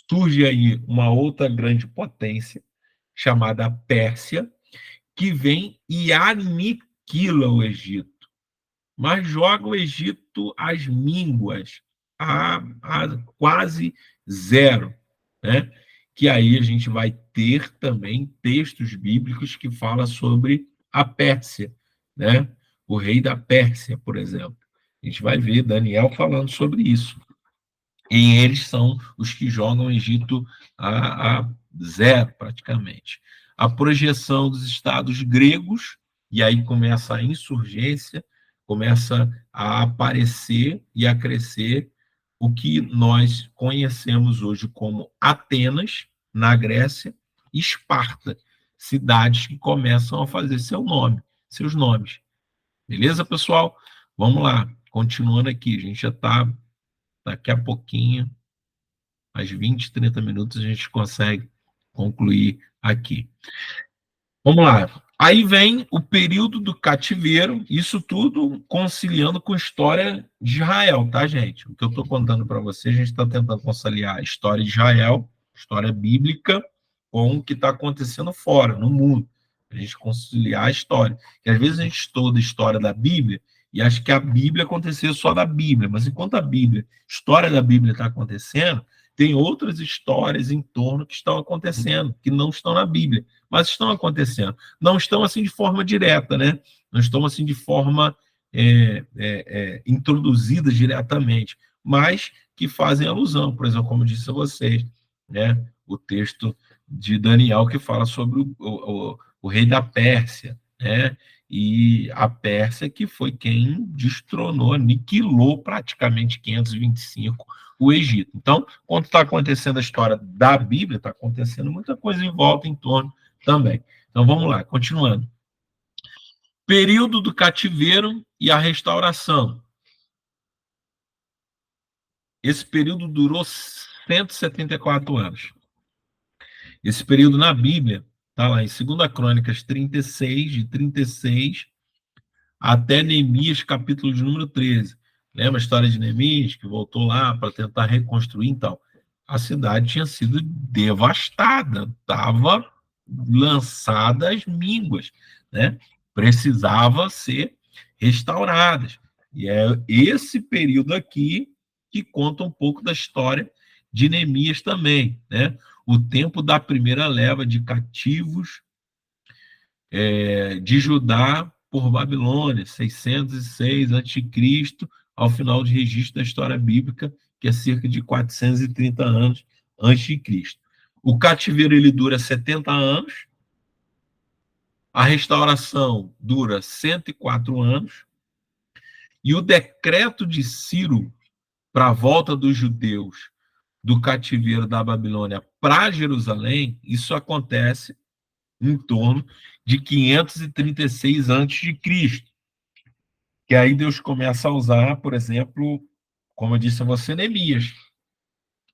surge aí uma outra grande potência, chamada Pérsia, que vem e aniquila o Egito, mas joga o Egito às mínguas, a quase zero, né? Que aí a gente vai ter também textos bíblicos que falam sobre a Pérsia, né? O rei da Pérsia, por exemplo. A gente vai ver Daniel falando sobre isso. E eles são os que jogam o Egito a zero, praticamente. A projeção dos estados gregos, e aí começa a insurgência, começa a aparecer e a crescer o que nós conhecemos hoje como Atenas, na Grécia, e Esparta, cidades que começam a fazer seus nomes. Beleza, pessoal? Vamos lá, continuando aqui, a gente já está daqui a pouquinho, às 20, 30 minutos, a gente consegue concluir aqui. Vamos lá. Aí vem o período do cativeiro, isso tudo conciliando com a história de Israel, tá, gente? O que eu estou contando para vocês, a gente está tentando conciliar a história de Israel, história bíblica, com o que está acontecendo fora, no mundo. A gente conciliar a história. E às vezes a gente estuda a história da Bíblia e acha que a Bíblia aconteceu só da Bíblia, mas enquanto a Bíblia, a história da Bíblia está acontecendo, tem outras histórias em torno que estão acontecendo, que não estão na Bíblia, mas estão acontecendo. Não estão assim de forma direta, né? Não estão assim de forma introduzidas diretamente, mas que fazem alusão, por exemplo, como eu disse a vocês, né? O texto de Daniel que fala sobre o rei da Pérsia, né? E a Pérsia que foi quem destronou, aniquilou praticamente 525 o Egito. Então, quando está acontecendo a história da Bíblia, está acontecendo muita coisa em volta, em torno também. Então, vamos lá, continuando. Período do cativeiro e a restauração. Esse período durou 174 anos. Esse período na Bíblia está lá em 2 Crônicas 36, de 36 até Neemias, capítulo de número 13. Lembra a história de Neemias, que voltou lá para tentar reconstruir? Então, a cidade tinha sido devastada, estava lançada às mínguas, né? Precisava ser restaurada. E é esse período aqui que conta um pouco da história de Neemias também, né? O tempo da primeira leva de cativos de Judá por Babilônia, 606 a.C., ao final de registro da história bíblica, que é cerca de 430 anos antes de Cristo. O cativeiro ele dura 70 anos, a restauração dura 104 anos, e o decreto de Ciro para a volta dos judeus do cativeiro da Babilônia para Jerusalém, isso acontece em torno de 536 a.C., que aí Deus começa a usar, por exemplo, como eu disse a você, Neemias,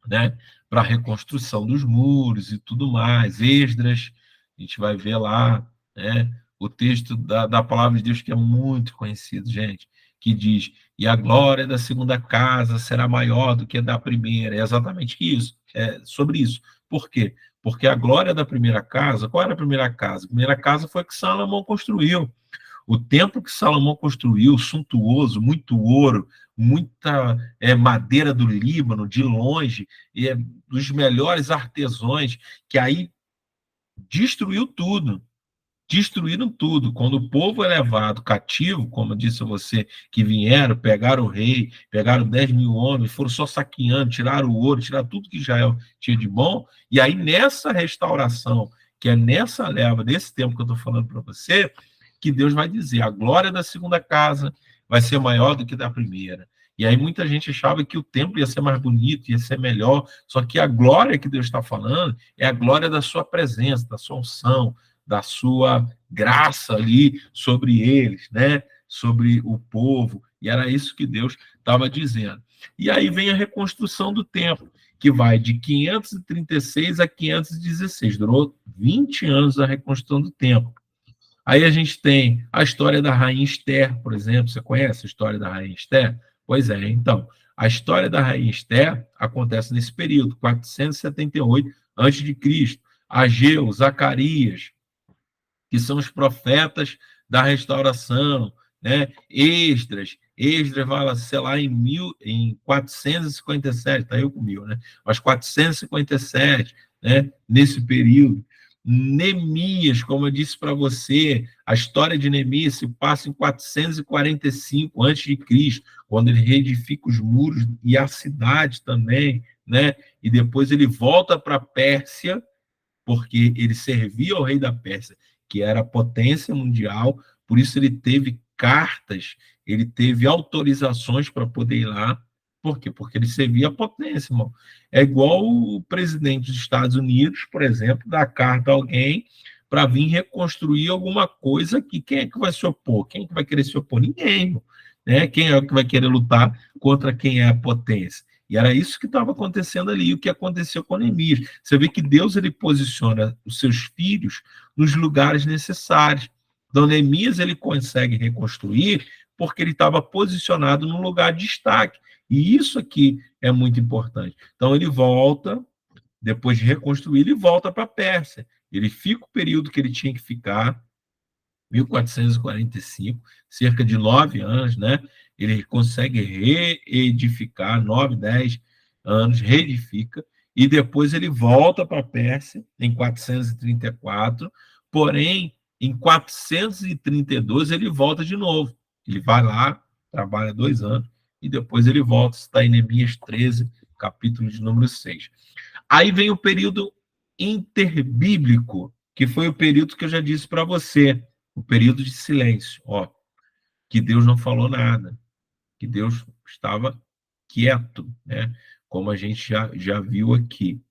né, para a reconstrução dos muros e tudo mais, Esdras, a gente vai ver lá, né, o texto da palavra de Deus que é muito conhecido, gente, que diz, e a glória da segunda casa será maior do que a da primeira, é exatamente isso, é sobre isso. Por quê? Porque a glória da primeira casa, qual era a primeira casa? A primeira casa foi a que Salomão construiu. O templo que Salomão construiu, suntuoso, muito ouro, muita madeira do Líbano, de longe, e dos melhores artesãos, que aí destruiu tudo. Destruíram tudo. Quando o povo é levado cativo, como eu disse a você, que vieram, pegaram o rei, pegaram 10 mil homens, foram só saqueando, tiraram o ouro, tiraram tudo que Israel tinha de bom, e aí nessa restauração, que é nessa leva, desse tempo que eu estou falando para você, que Deus vai dizer, a glória da segunda casa vai ser maior do que da primeira. E aí muita gente achava que o templo ia ser mais bonito, ia ser melhor, só que a glória que Deus está falando é a glória da sua presença, da sua unção, da sua graça ali sobre eles, né? Sobre o povo, e era isso que Deus estava dizendo. E aí vem a reconstrução do templo, que vai de 536 a 516, durou 20 anos a reconstrução do templo. Aí a gente tem a história da Rainha Esther, por exemplo. Você conhece a história da Rainha Esther? Pois é, então, a história da Rainha Esther acontece nesse período, 478 a.C. Ageu, Zacarias, que são os profetas da restauração, né? Esdras vai, sei lá, em 457, tá eu com mil, né? Mas 457, né? Nesse período. Neemias, como eu disse para você, a história de Neemias se passa em 445 a.C., quando ele reedifica os muros e a cidade também, né? E depois ele volta para a Pérsia, porque ele servia ao rei da Pérsia, que era a potência mundial, por isso ele teve cartas, ele teve autorizações para poder ir lá. Por quê? Porque ele servia a potência, irmão. É igual o presidente dos Estados Unidos, por exemplo, dar carta a alguém para vir reconstruir alguma coisa que quem é que vai se opor? Quem é que vai querer se opor? Ninguém, irmão. Né? Quem é que vai querer lutar contra quem é a potência? E era isso que estava acontecendo ali, o que aconteceu com Neemias. Você vê que Deus ele posiciona os seus filhos nos lugares necessários. Então, Neemias ele consegue reconstruir porque ele estava posicionado num lugar de destaque. E isso aqui é muito importante. Então, ele volta, depois de reconstruir, ele volta para a Pérsia. Ele fica o período que ele tinha que ficar, 1445, cerca de 9 anos, né? Ele consegue reedificar, 9, 10 anos, reedifica, e depois ele volta para a Pérsia, em 434, porém, em 432, ele volta de novo. Ele vai lá, trabalha 2 anos, e depois ele volta, está em Neemias 13, capítulo de número 6. Aí vem o período interbíblico, que foi o período que eu já disse para você, o período de silêncio, ó, que Deus não falou nada, que Deus estava quieto, né? Como a gente já viu aqui,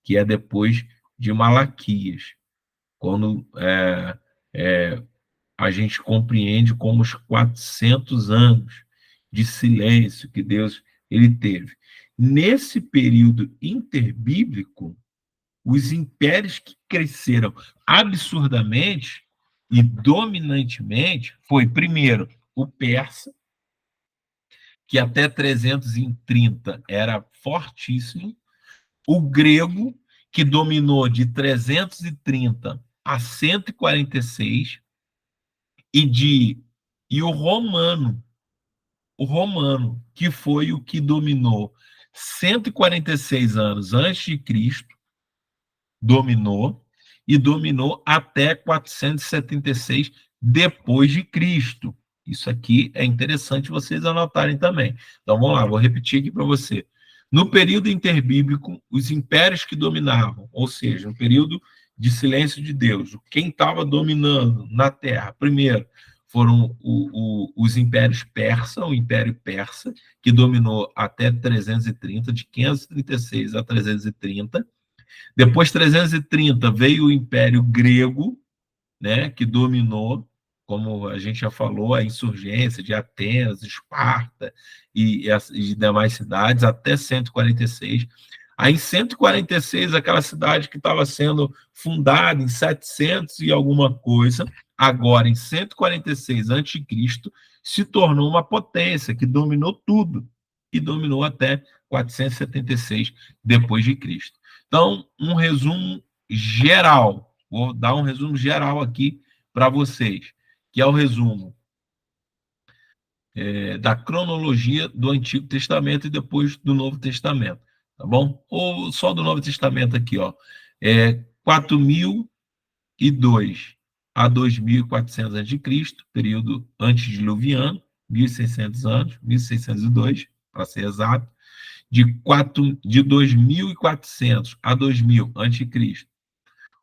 que é depois de Malaquias, quando a gente compreende como os 400 anos de silêncio que Deus ele teve. Nesse período interbíblico, os impérios que cresceram absurdamente e dominantemente foi, primeiro, o persa, que até 330 era fortíssimo, o grego, que dominou de 330 a 146, e o romano, que foi o que dominou 146 anos antes de Cristo, dominou até 476 depois de Cristo. Isso aqui é interessante vocês anotarem também. Então vamos lá, vou repetir aqui para você. No período interbíblico, os impérios que dominavam, ou seja, no período de silêncio de Deus, quem estava dominando na Terra, primeiro, foram os impérios persa, o Império Persa, que dominou até 330, de 536 a 330. Depois, 330, veio o Império Grego, né, que dominou, como a gente já falou, a insurgência de Atenas, Esparta e demais cidades, até 146. Aí, em 146, aquela cidade que estava sendo fundada em 700 e alguma coisa, agora, em 146 a.C., se tornou uma potência que dominou tudo, e dominou até 476 depois de Cristo. Então, um resumo geral, vou dar um resumo geral aqui para vocês, que é o resumo da cronologia do Antigo Testamento e depois do Novo Testamento, tá bom? Ou só do Novo Testamento aqui, ó, 4002 a 2400 a.C., período antediluviano, 1600 anos, 1602, para ser exato, de 2400 a 2000 a.C.,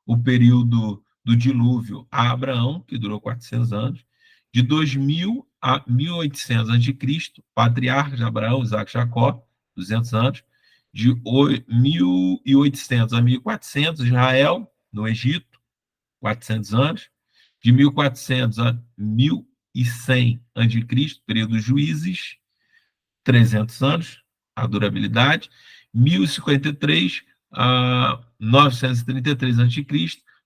o período do dilúvio a Abraão, que durou 400 anos, de 2000 a 1800 a.C., patriarcas de Abraão, Isaac e Jacó, 200 anos, de 1800 a 1400, Israel, no Egito, 400 anos, de 1400 a 1100 a.C., período dos juízes, 300 anos, a durabilidade, 1053 a 933 a.C.,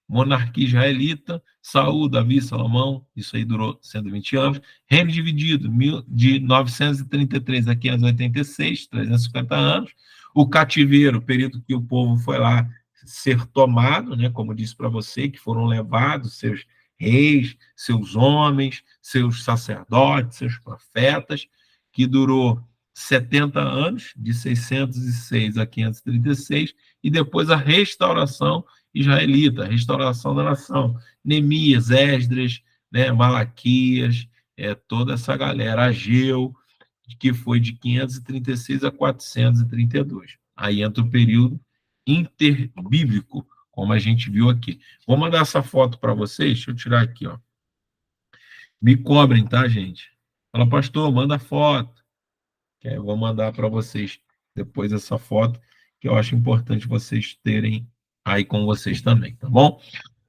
monarquia israelita, Saul, Davi, Salomão, isso aí durou 120 anos, reino dividido, de 933 a 586, 350 anos, o cativeiro, período que o povo foi lá ser tomado, né, como disse para você, que foram levados seus reis, seus homens, seus sacerdotes, seus profetas, que durou 70 anos, de 606 a 536, e depois a restauração israelita, a restauração da nação. Neemias, Esdras, né, Malaquias, toda essa galera, Ageu, que foi de 536 a 432. Aí entra o período interbíblico, como a gente viu aqui. Vou mandar essa foto para vocês, deixa eu tirar aqui, ó. Me cobrem, tá, gente? Fala, pastor, manda foto. Que eu vou mandar para vocês depois essa foto, que eu acho importante vocês terem aí com vocês também, tá bom?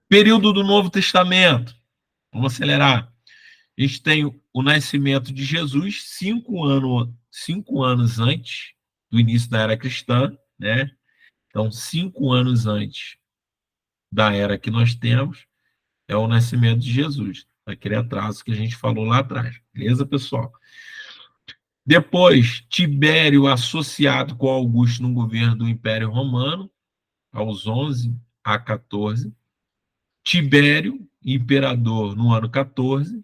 Período do Novo Testamento. Vamos acelerar. A gente tem o nascimento de Jesus 5 anos antes, do início da era cristã, né? Então, 5 anos antes da era que nós temos, é o nascimento de Jesus, aquele atraso que a gente falou lá atrás. Beleza, pessoal? Depois, Tibério associado com Augusto no governo do Império Romano, aos 11 a 14. Tibério, imperador, no ano 14.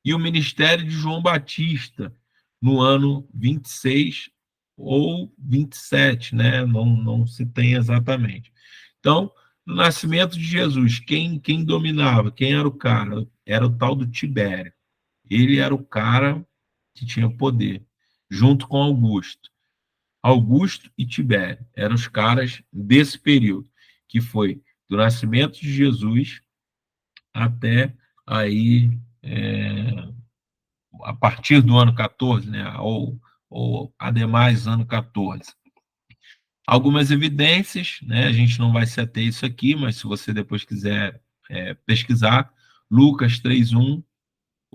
E o ministério de João Batista, no ano 26 ou 27, né? Não se tem exatamente. Então, no nascimento de Jesus, quem dominava? Quem era o cara? Era o tal do Tibério. Ele era o cara que tinha poder, junto com Augusto. Augusto e Tibério eram os caras desse período, que foi do nascimento de Jesus até aí, a partir do ano 14, né, ou ademais ano 14. Algumas evidências, né, a gente não vai se ater a isso aqui, mas se você depois quiser pesquisar, Lucas 3:1,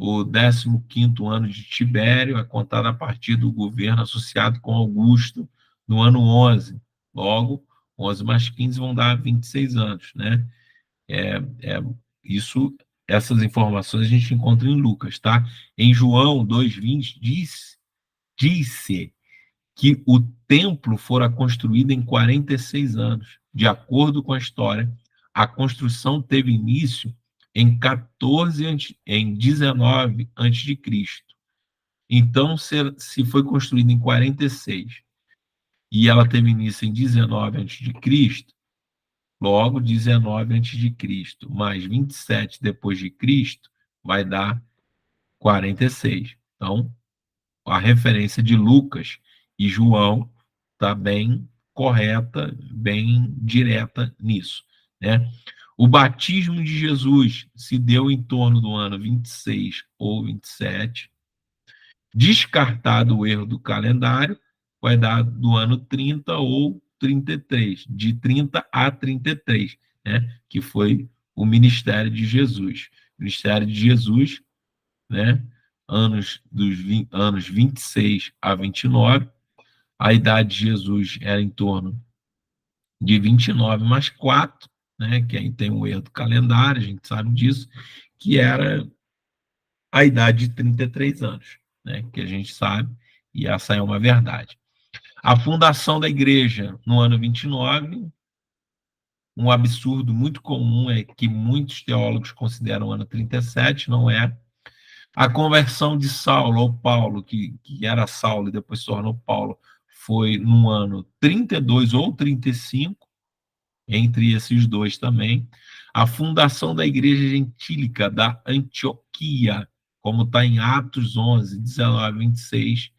o 15º ano de Tibério é contado a partir do governo associado com Augusto, no ano 11. Logo, 11 mais 15 vão dar 26 anos, né? É, isso, essas informações a gente encontra em Lucas, tá? Em João 2:20 disse que o templo fora construído em 46 anos. De acordo com a história, a construção teve início em 19 antes de Cristo. Então, se foi construída em 46 e ela teve início em 19 antes de Cristo, logo 19 antes de Cristo mais 27 depois de Cristo vai dar 46. Então, a referência de Lucas e João está bem correta, bem direta nisso, né? O batismo de Jesus se deu em torno do ano 26 ou 27. Descartado o erro do calendário, vai dar do ano 30 ou 33, de 30 a 33, né? Que foi o ministério de Jesus. O ministério de Jesus, né? Anos 26 a 29, a idade de Jesus era em torno de 29 mais 4, né, que aí tem o erro do calendário, a gente sabe disso, que era a idade de 33 anos, né, que a gente sabe, e essa é uma verdade. A fundação da igreja no ano 29, um absurdo muito comum é que muitos teólogos consideram o ano 37, não é. A conversão de Saulo ou Paulo, que era Saulo e depois se tornou Paulo, foi no ano 32 ou 35, entre esses dois também. A fundação da igreja gentílica da Antioquia, como está em Atos 11, 19, 26,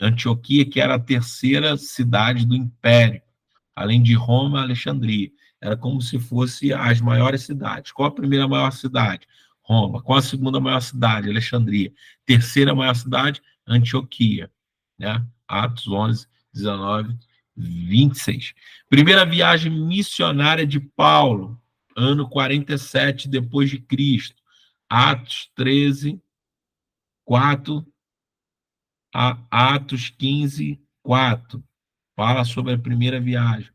Antioquia, que era a terceira cidade do império, além de Roma e Alexandria. Era como se fosse as maiores cidades. Qual a primeira maior cidade? Roma. Qual a segunda maior cidade? Alexandria. Terceira maior cidade? Antioquia. Né? Atos 11, 19, 26. Primeira viagem missionária de Paulo, ano 47 depois de Cristo. Atos 13, 4 a Atos 15, 4. Fala sobre a primeira viagem.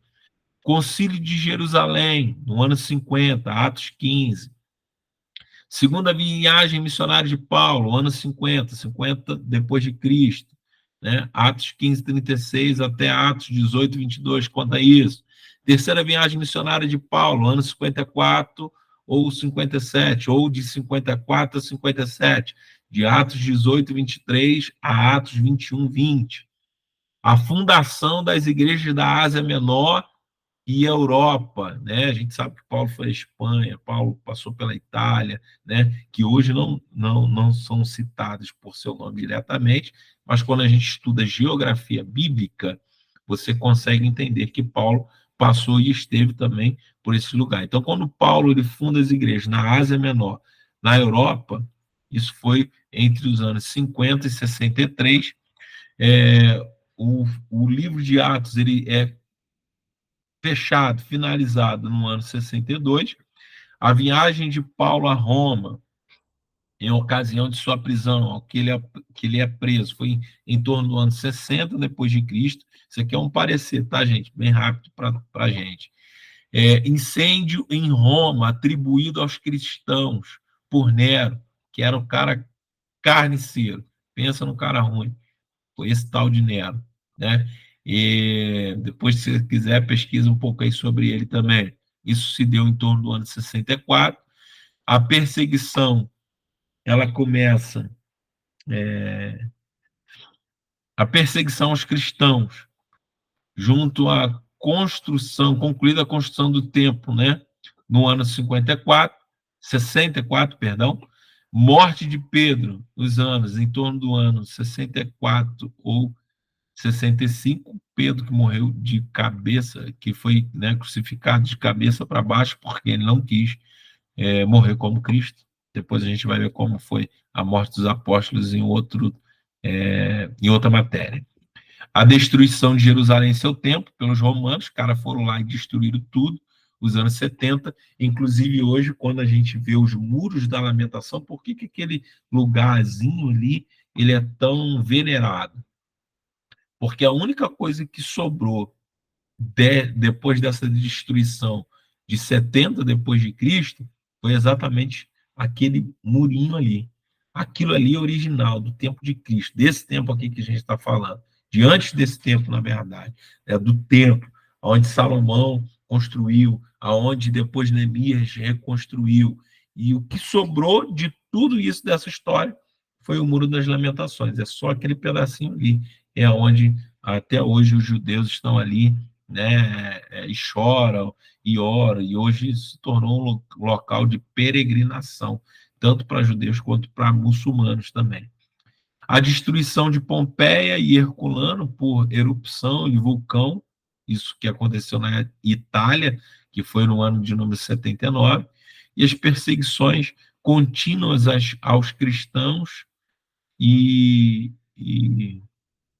Concílio de Jerusalém, no ano 50, Atos 15. Segunda viagem missionária de Paulo, ano 50 depois de Cristo, né? Atos 15, 36 até Atos 18, 22, conta isso. Terceira viagem missionária de Paulo, ano 54 ou 57, ou de 54 a 57, de Atos 18, 23 a Atos 21, 20. A fundação das igrejas da Ásia Menor e a Europa, né? A gente sabe que Paulo foi à Espanha, Paulo passou pela Itália, né? Que hoje não são citadas por seu nome diretamente, mas quando a gente estuda geografia bíblica, você consegue entender que Paulo passou e esteve também por esse lugar. Então, quando Paulo ele funda as igrejas na Ásia Menor, na Europa, isso foi entre os anos 50 e 63. O livro de Atos ele é fechado, finalizado no ano 62. A viagem de Paulo a Roma em ocasião de sua prisão, que ele é preso, foi em torno do ano 60 depois de Cristo. Isso aqui é um parecer, tá, gente? Bem rápido para a gente. Incêndio em Roma, atribuído aos cristãos por Nero, que era um cara carniceiro. Pensa no cara ruim. Foi esse tal de Nero, né? E depois, se você quiser, pesquisa um pouco aí sobre ele também. Isso se deu em torno do ano 64. A perseguição, ela começa, a perseguição aos cristãos, junto à construção, concluída a construção do templo, né? No ano 64, perdão, morte de Pedro, nos anos, em torno do ano 64 ou 65, Pedro que morreu de cabeça, que foi, né, crucificado de cabeça para baixo, porque ele não quis morrer como Cristo. Depois a gente vai ver como foi a morte dos apóstolos em outra matéria. A destruição de Jerusalém em seu tempo pelos romanos, os caras foram lá e destruíram tudo, os anos 70. Inclusive hoje, quando a gente vê os muros da lamentação, por que aquele lugarzinho ali ele é tão venerado? Porque a única coisa que sobrou depois dessa destruição de 70 depois de Cristo foi exatamente aquele murinho ali. Aquilo ali é original do tempo de Cristo, desse tempo aqui que a gente está falando, de antes desse tempo, na verdade, do templo, onde Salomão construiu, aonde depois Neemias reconstruiu. E o que sobrou de tudo isso dessa história foi o Muro das Lamentações. É só aquele pedacinho ali, é onde até hoje os judeus estão ali, né, e choram e oram, e hoje se tornou um local de peregrinação, tanto para judeus quanto para muçulmanos também. A destruição de Pompeia e Herculano por erupção e vulcão, isso que aconteceu na Itália, que foi no ano de número 79, e as perseguições contínuas aos cristãos e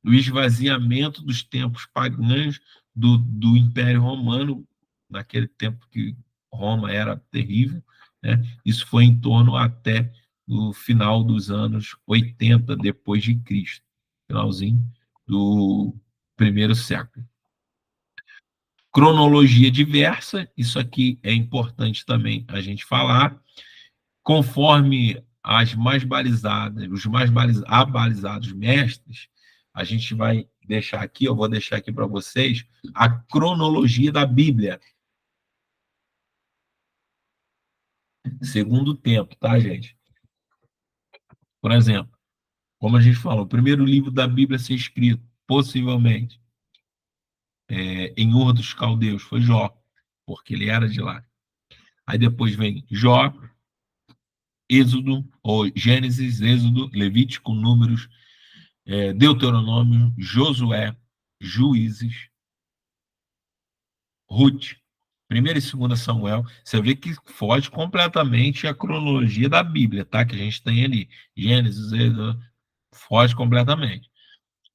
o esvaziamento dos tempos pagãos do Império Romano, naquele tempo que Roma era terrível, né? Isso foi em torno até o final dos anos 80 depois de Cristo, finalzinho do primeiro século. Cronologia diversa, isso aqui é importante também a gente falar, conforme as mais balizadas, os mais abalizados mestres, a gente vai deixar aqui, eu vou deixar aqui para vocês, a cronologia da Bíblia. Segundo tempo, tá, gente? Por exemplo, como a gente falou, o primeiro livro da Bíblia a ser escrito, possivelmente, em Ur dos Caldeus, foi Jó, porque ele era de lá. Aí depois vem Jó, Êxodo, ou Gênesis, Êxodo, Levítico, Números, Deuteronômio, Josué, Juízes, Ruth, 1ª e 2ª Samuel. Você vê que foge completamente a cronologia da Bíblia, tá? Que a gente tem ali. Gênesis, foge completamente.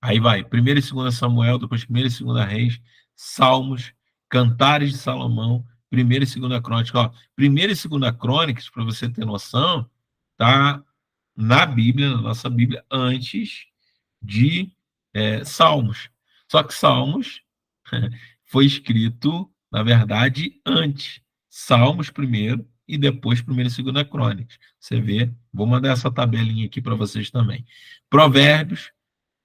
Aí vai, 1ª e 2ª Samuel, depois 1ª e 2ª Reis, Salmos, Cantares de Salomão, 1ª e 2ª Crônicas. Ó, 1ª e 2ª Crônicas, para você ter noção, tá na Bíblia, na nossa Bíblia, antes de Salmos. Só que Salmos foi escrito, na verdade, antes. Salmos primeiro e depois 1ª e 2ª Crônicas. Você vê, vou mandar essa tabelinha aqui para vocês também. Provérbios,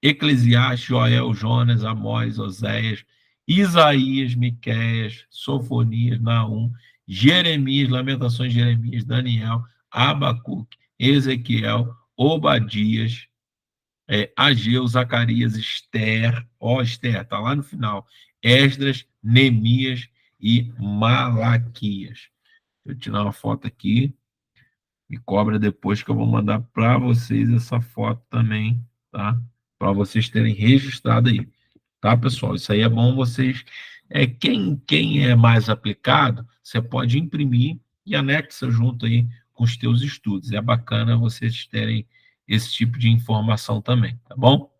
Eclesiastes, Joel, Jonas, Amós, Oséias, Isaías, Miqueias, Sofonias, Naum, Jeremias, Lamentações de Jeremias, Daniel, Abacuque, Ezequiel, Obadias, Ageu, Zacarias, Esther, Esther, está lá no final, Esdras, Neemias e Malaquias. Deixa eu tirar uma foto aqui, me cobra depois que eu vou mandar para vocês essa foto também, tá? Para vocês terem registrado aí, tá, pessoal? Isso aí é bom vocês... quem é mais aplicado, você pode imprimir e anexa junto aí com os teus estudos. É bacana vocês terem esse tipo de informação também, tá bom?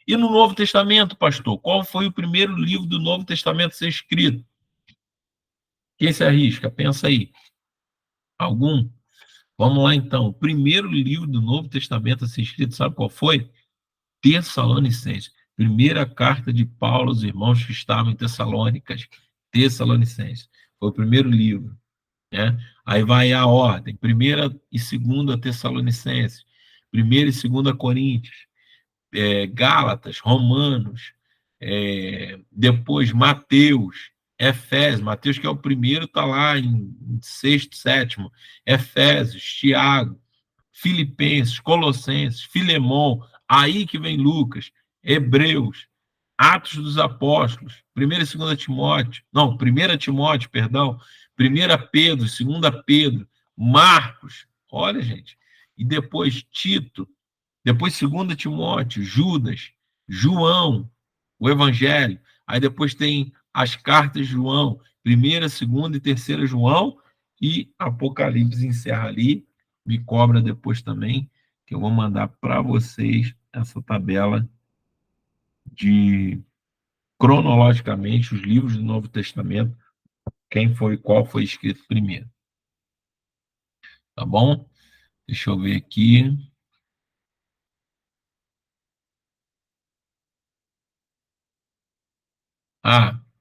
E no Novo Testamento, pastor, qual foi o primeiro livro do Novo Testamento a ser escrito? Quem se arrisca? Pensa aí. Algum? Vamos lá, então. O primeiro livro do Novo Testamento a ser escrito, sabe qual foi? Tessalonicenses. Primeira carta de Paulo aos irmãos que estavam em Tessalônicas. Tessalonicenses. Foi o primeiro livro, né? Aí vai a ordem. Primeira e segunda Tessalonicenses. Primeira e segunda Coríntios. Gálatas, Romanos, depois Mateus, Efésios, Mateus que é o primeiro, está lá em sexto, sétimo, Efésios, Tiago, Filipenses, Colossenses, Filemão, aí que vem Lucas, Hebreus, Atos dos Apóstolos, 1 e 2 Timóteo, não, 1 Timóteo, perdão, 1 Pedro, 2 Pedro, Marcos, olha, gente, e depois Tito, depois 2 Timóteo, Judas, João, o Evangelho. Aí depois tem as cartas de João, primeira, segunda e terceira João, e Apocalipse encerra ali. Me cobra depois também, que eu vou mandar para vocês essa tabela de cronologicamente os livros do Novo Testamento, qual foi escrito primeiro. Tá bom? Deixa eu ver aqui.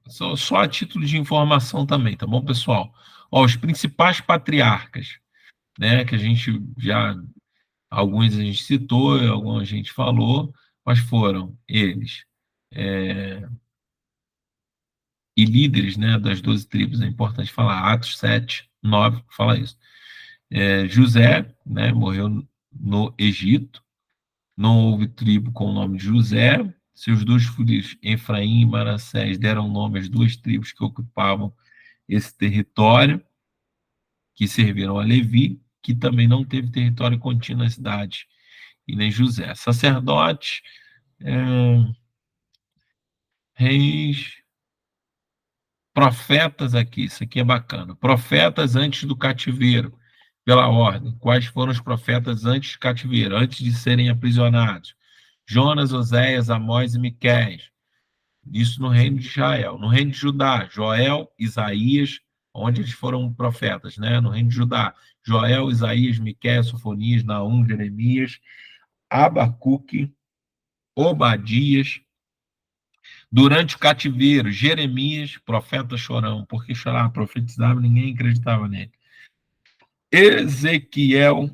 Só a título de informação também, tá bom, pessoal? Ó, os principais patriarcas, né, que a gente já, alguns a gente citou, alguns a gente falou, mas foram eles, e líderes, né, das 12 tribos, é importante falar, Atos 7, 9, fala isso. José, né, morreu no Egito, não houve tribo com o nome de José, seus dois filhos, Efraim e Manassés, deram nome às duas tribos que ocupavam esse território, que serviram a Levi, que também não teve território contínuo na cidade, e nem José. Sacerdotes, reis, profetas aqui, isso aqui é bacana. Profetas antes do cativeiro, pela ordem. Quais foram os profetas antes do cativeiro, antes de serem aprisionados? Jonas, Oséias, Amós e Miqueias. Isso no reino de Israel. No reino de Judá, Joel, Isaías, onde eles foram profetas, né? No reino de Judá, Joel, Isaías, Miqueias, Sofonias, Naum, Jeremias, Abacuque, Obadias. Durante o cativeiro, Jeremias, profeta chorão, porque chorava, profetizava, ninguém acreditava nele. Ezequiel,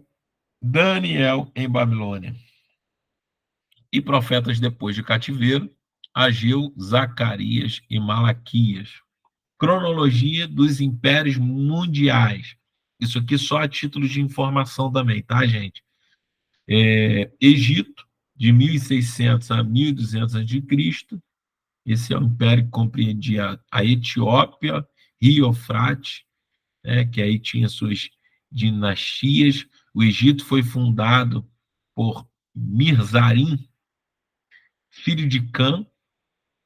Daniel em Babilônia. E profetas depois de cativeiro, Ageu, Zacarias e Malaquias. Cronologia dos impérios mundiais. Isso aqui só a título de informação também, tá, gente? Egito, de 1600 a 1200 a.C. Esse é o império que compreendia a Etiópia, Rio Eufrates, né, que aí tinha suas dinastias. O Egito foi fundado por Mirzarim, filho de Cã,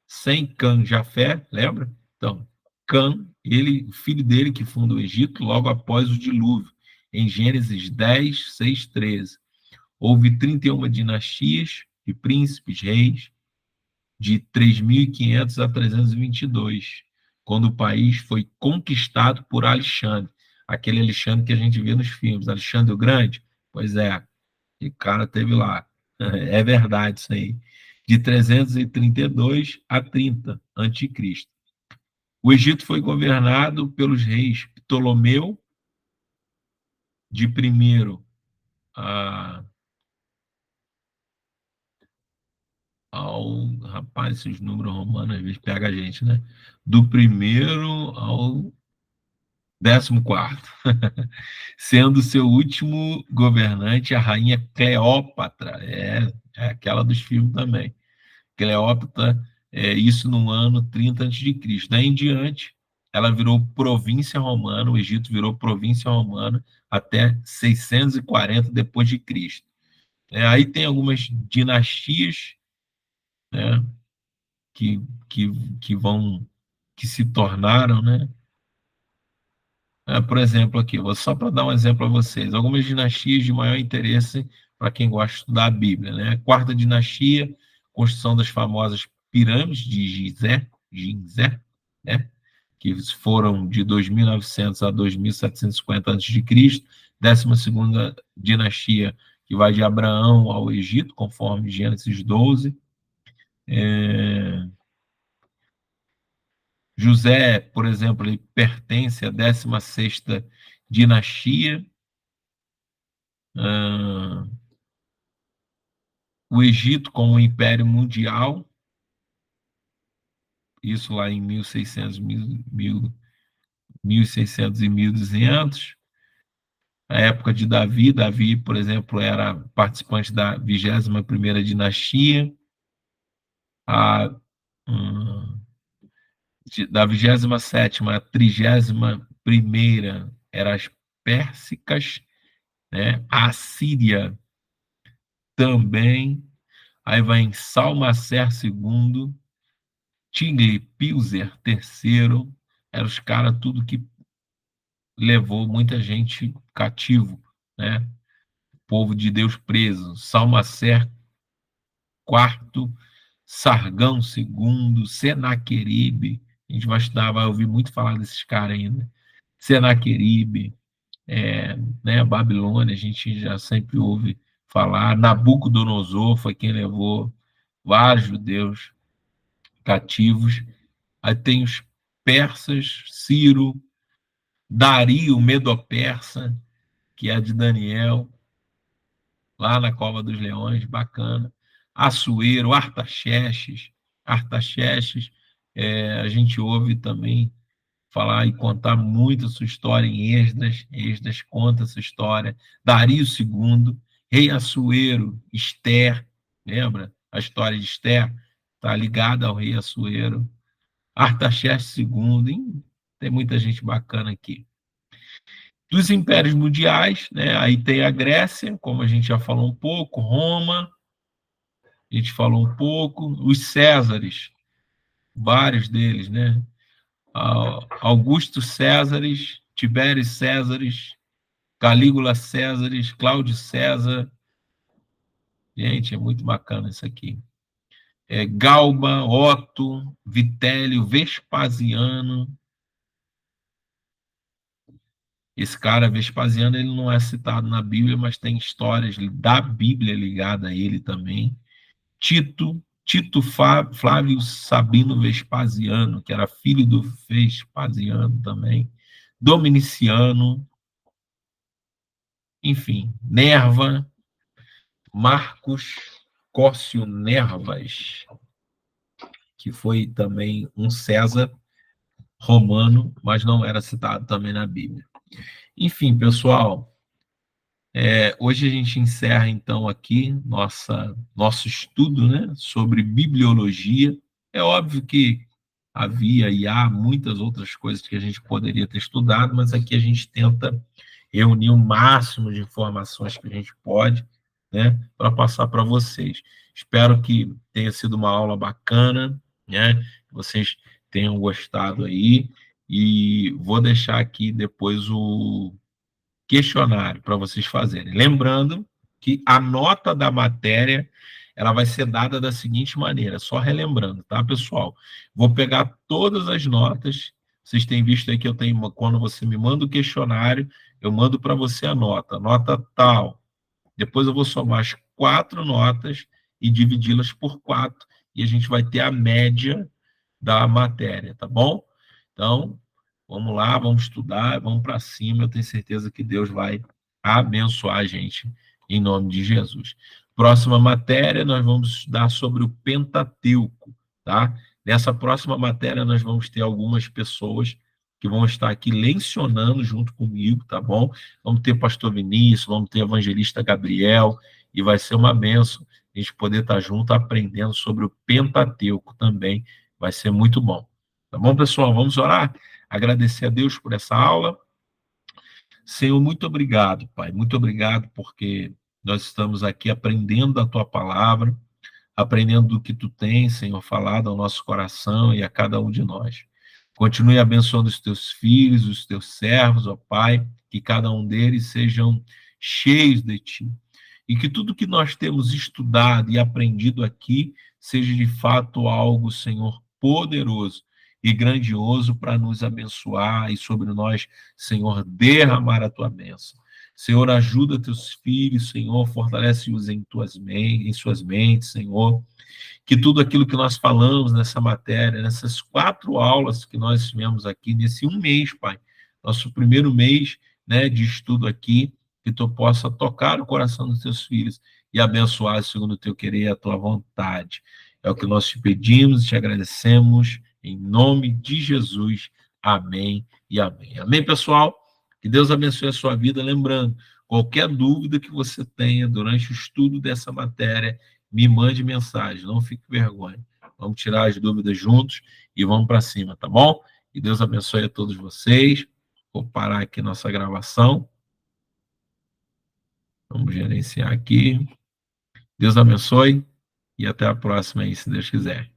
sem Cã Jafé, lembra? Então, Cã, ele, o filho dele que funda o Egito logo após o dilúvio, em Gênesis 10, 6, 13. Houve 31 dinastias de príncipes, reis, de 3.500 a 322, quando o país foi conquistado por Alexandre, aquele Alexandre que a gente vê nos filmes, Alexandre o Grande. Pois é, e cara teve lá. É verdade isso aí. De 332 a 30 a.C. O Egito foi governado pelos reis Ptolomeu, de primeiro a, ao. Rapaz, esses números romanos às vezes pegam a gente, né? Do primeiro ao 14º, sendo seu último governante a rainha Cleópatra, é aquela dos filmes também. Cleópatra, isso no ano 30 a.C. Daí em diante, ela virou província romana, o Egito virou província romana até 640 depois de Cristo. Aí tem algumas dinastias, né, que, que, que vão, que se tornaram, né? Por exemplo, aqui, só para dar um exemplo a vocês, algumas dinastias de maior interesse para quem gosta de estudar a Bíblia, né? Quarta dinastia, construção das famosas pirâmides de Gizé, né? Que foram de 2.900 a 2.750 a.C., 12ª dinastia, que vai de Abraão ao Egito, conforme Gênesis 12. José, por exemplo, ele pertence à 16ª dinastia. O Egito como império mundial, isso lá em 1600, 1600 e 1200. A época de Davi, por exemplo, era participante da 21ª dinastia. Da 27ª à 31ª eram as pérsicas, né? A Síria também. Aí vai em Salmacer II, Tigre-Pilser III, eram os caras tudo que levou muita gente cativo, né? Povo de Deus preso. Salmacer IV, Sargão II, Senaqueribe. A gente vai estudar, vai ouvir muito falar desses caras ainda. Senaqueribe, né? Babilônia, a gente já sempre ouve falar. Nabucodonosor foi quem levou vários judeus cativos. Aí tem os persas, Ciro, Dario, Medo-Persa, que é de Daniel, lá na Cova dos Leões, bacana. Assuero, Artaxerxes, a gente ouve também falar e contar muito a sua história em Esdras conta essa história. Dario II, rei Assuero, Esther, lembra? A história de Esther está ligada ao rei Assuero. Artaxerxes II, hein? Tem muita gente bacana aqui. Dos impérios mundiais, né? Aí tem a Grécia, como a gente já falou um pouco, Roma, a gente falou um pouco, os Césares, vários deles, né? Augusto Césares, Tibério Césares, Calígula Césares, Cláudio César. Gente, é muito bacana isso aqui. Galba, Otto, Vitélio, Vespasiano. Esse cara, Vespasiano, ele não é citado na Bíblia, mas tem histórias da Bíblia ligada a ele também. Tito Flávio Sabino Vespasiano, que era filho do Vespasiano também. Dominiciano, enfim, Nerva, Marcos Córcio Nervas, que foi também um César romano, mas não era citado também na Bíblia. Enfim, pessoal, hoje a gente encerra então aqui nosso estudo, né, sobre bibliologia. É óbvio que havia e há muitas outras coisas que a gente poderia ter estudado, mas aqui a gente tenta reunir o máximo de informações que a gente pode, né, para passar para vocês. Espero que tenha sido uma aula bacana, né, que vocês tenham gostado aí, e vou deixar aqui depois o questionário para vocês fazerem. Lembrando que a nota da matéria ela vai ser dada da seguinte maneira, só relembrando, tá, pessoal? Vou pegar todas as notas, vocês têm visto aí que eu tenho, quando você me manda o questionário, eu mando para você a nota tal. Depois eu vou somar as 4 notas e dividi-las por 4, e a gente vai ter a média da matéria, tá bom? Então, vamos lá, vamos estudar, vamos para cima. Eu tenho certeza que Deus vai abençoar a gente em nome de Jesus. Próxima matéria, nós vamos estudar sobre o Pentateuco, tá? Nessa próxima matéria, nós vamos ter algumas pessoas que vão estar aqui lecionando junto comigo, tá bom? Vamos ter pastor Vinícius, vamos ter evangelista Gabriel, e vai ser uma bênção a gente poder estar junto aprendendo sobre o Pentateuco também. Vai ser muito bom. Tá bom, pessoal? Vamos orar? Agradecer a Deus por essa aula. Senhor, muito obrigado, Pai. Muito obrigado porque nós estamos aqui aprendendo a Tua palavra, aprendendo do que Tu tens, Senhor, falado ao nosso coração e a cada um de nós. Continue abençoando os Teus filhos, os Teus servos, ó Pai, que cada um deles sejam cheios de Ti. E que tudo que nós temos estudado e aprendido aqui seja de fato algo, Senhor, poderoso e grandioso para nos abençoar e sobre nós, Senhor, derramar a tua bênção. Senhor, ajuda teus filhos, Senhor, fortalece-os em suas mentes, Senhor, que tudo aquilo que nós falamos nessa matéria, nessas 4 aulas que nós tivemos aqui, nesse um mês, Pai, nosso primeiro mês, né, de estudo aqui, que tu possa tocar o coração dos teus filhos e abençoar segundo o teu querer e a tua vontade. É o que nós te pedimos e te agradecemos, em nome de Jesus. Amém e amém. Amém, pessoal? Que Deus abençoe a sua vida. Lembrando, qualquer dúvida que você tenha durante o estudo dessa matéria, me mande mensagem, não fique com vergonha. Vamos tirar as dúvidas juntos e vamos para cima, tá bom? Que Deus abençoe a todos vocês. Vou parar aqui nossa gravação. Vamos gerenciar aqui. Deus abençoe e até a próxima aí, se Deus quiser.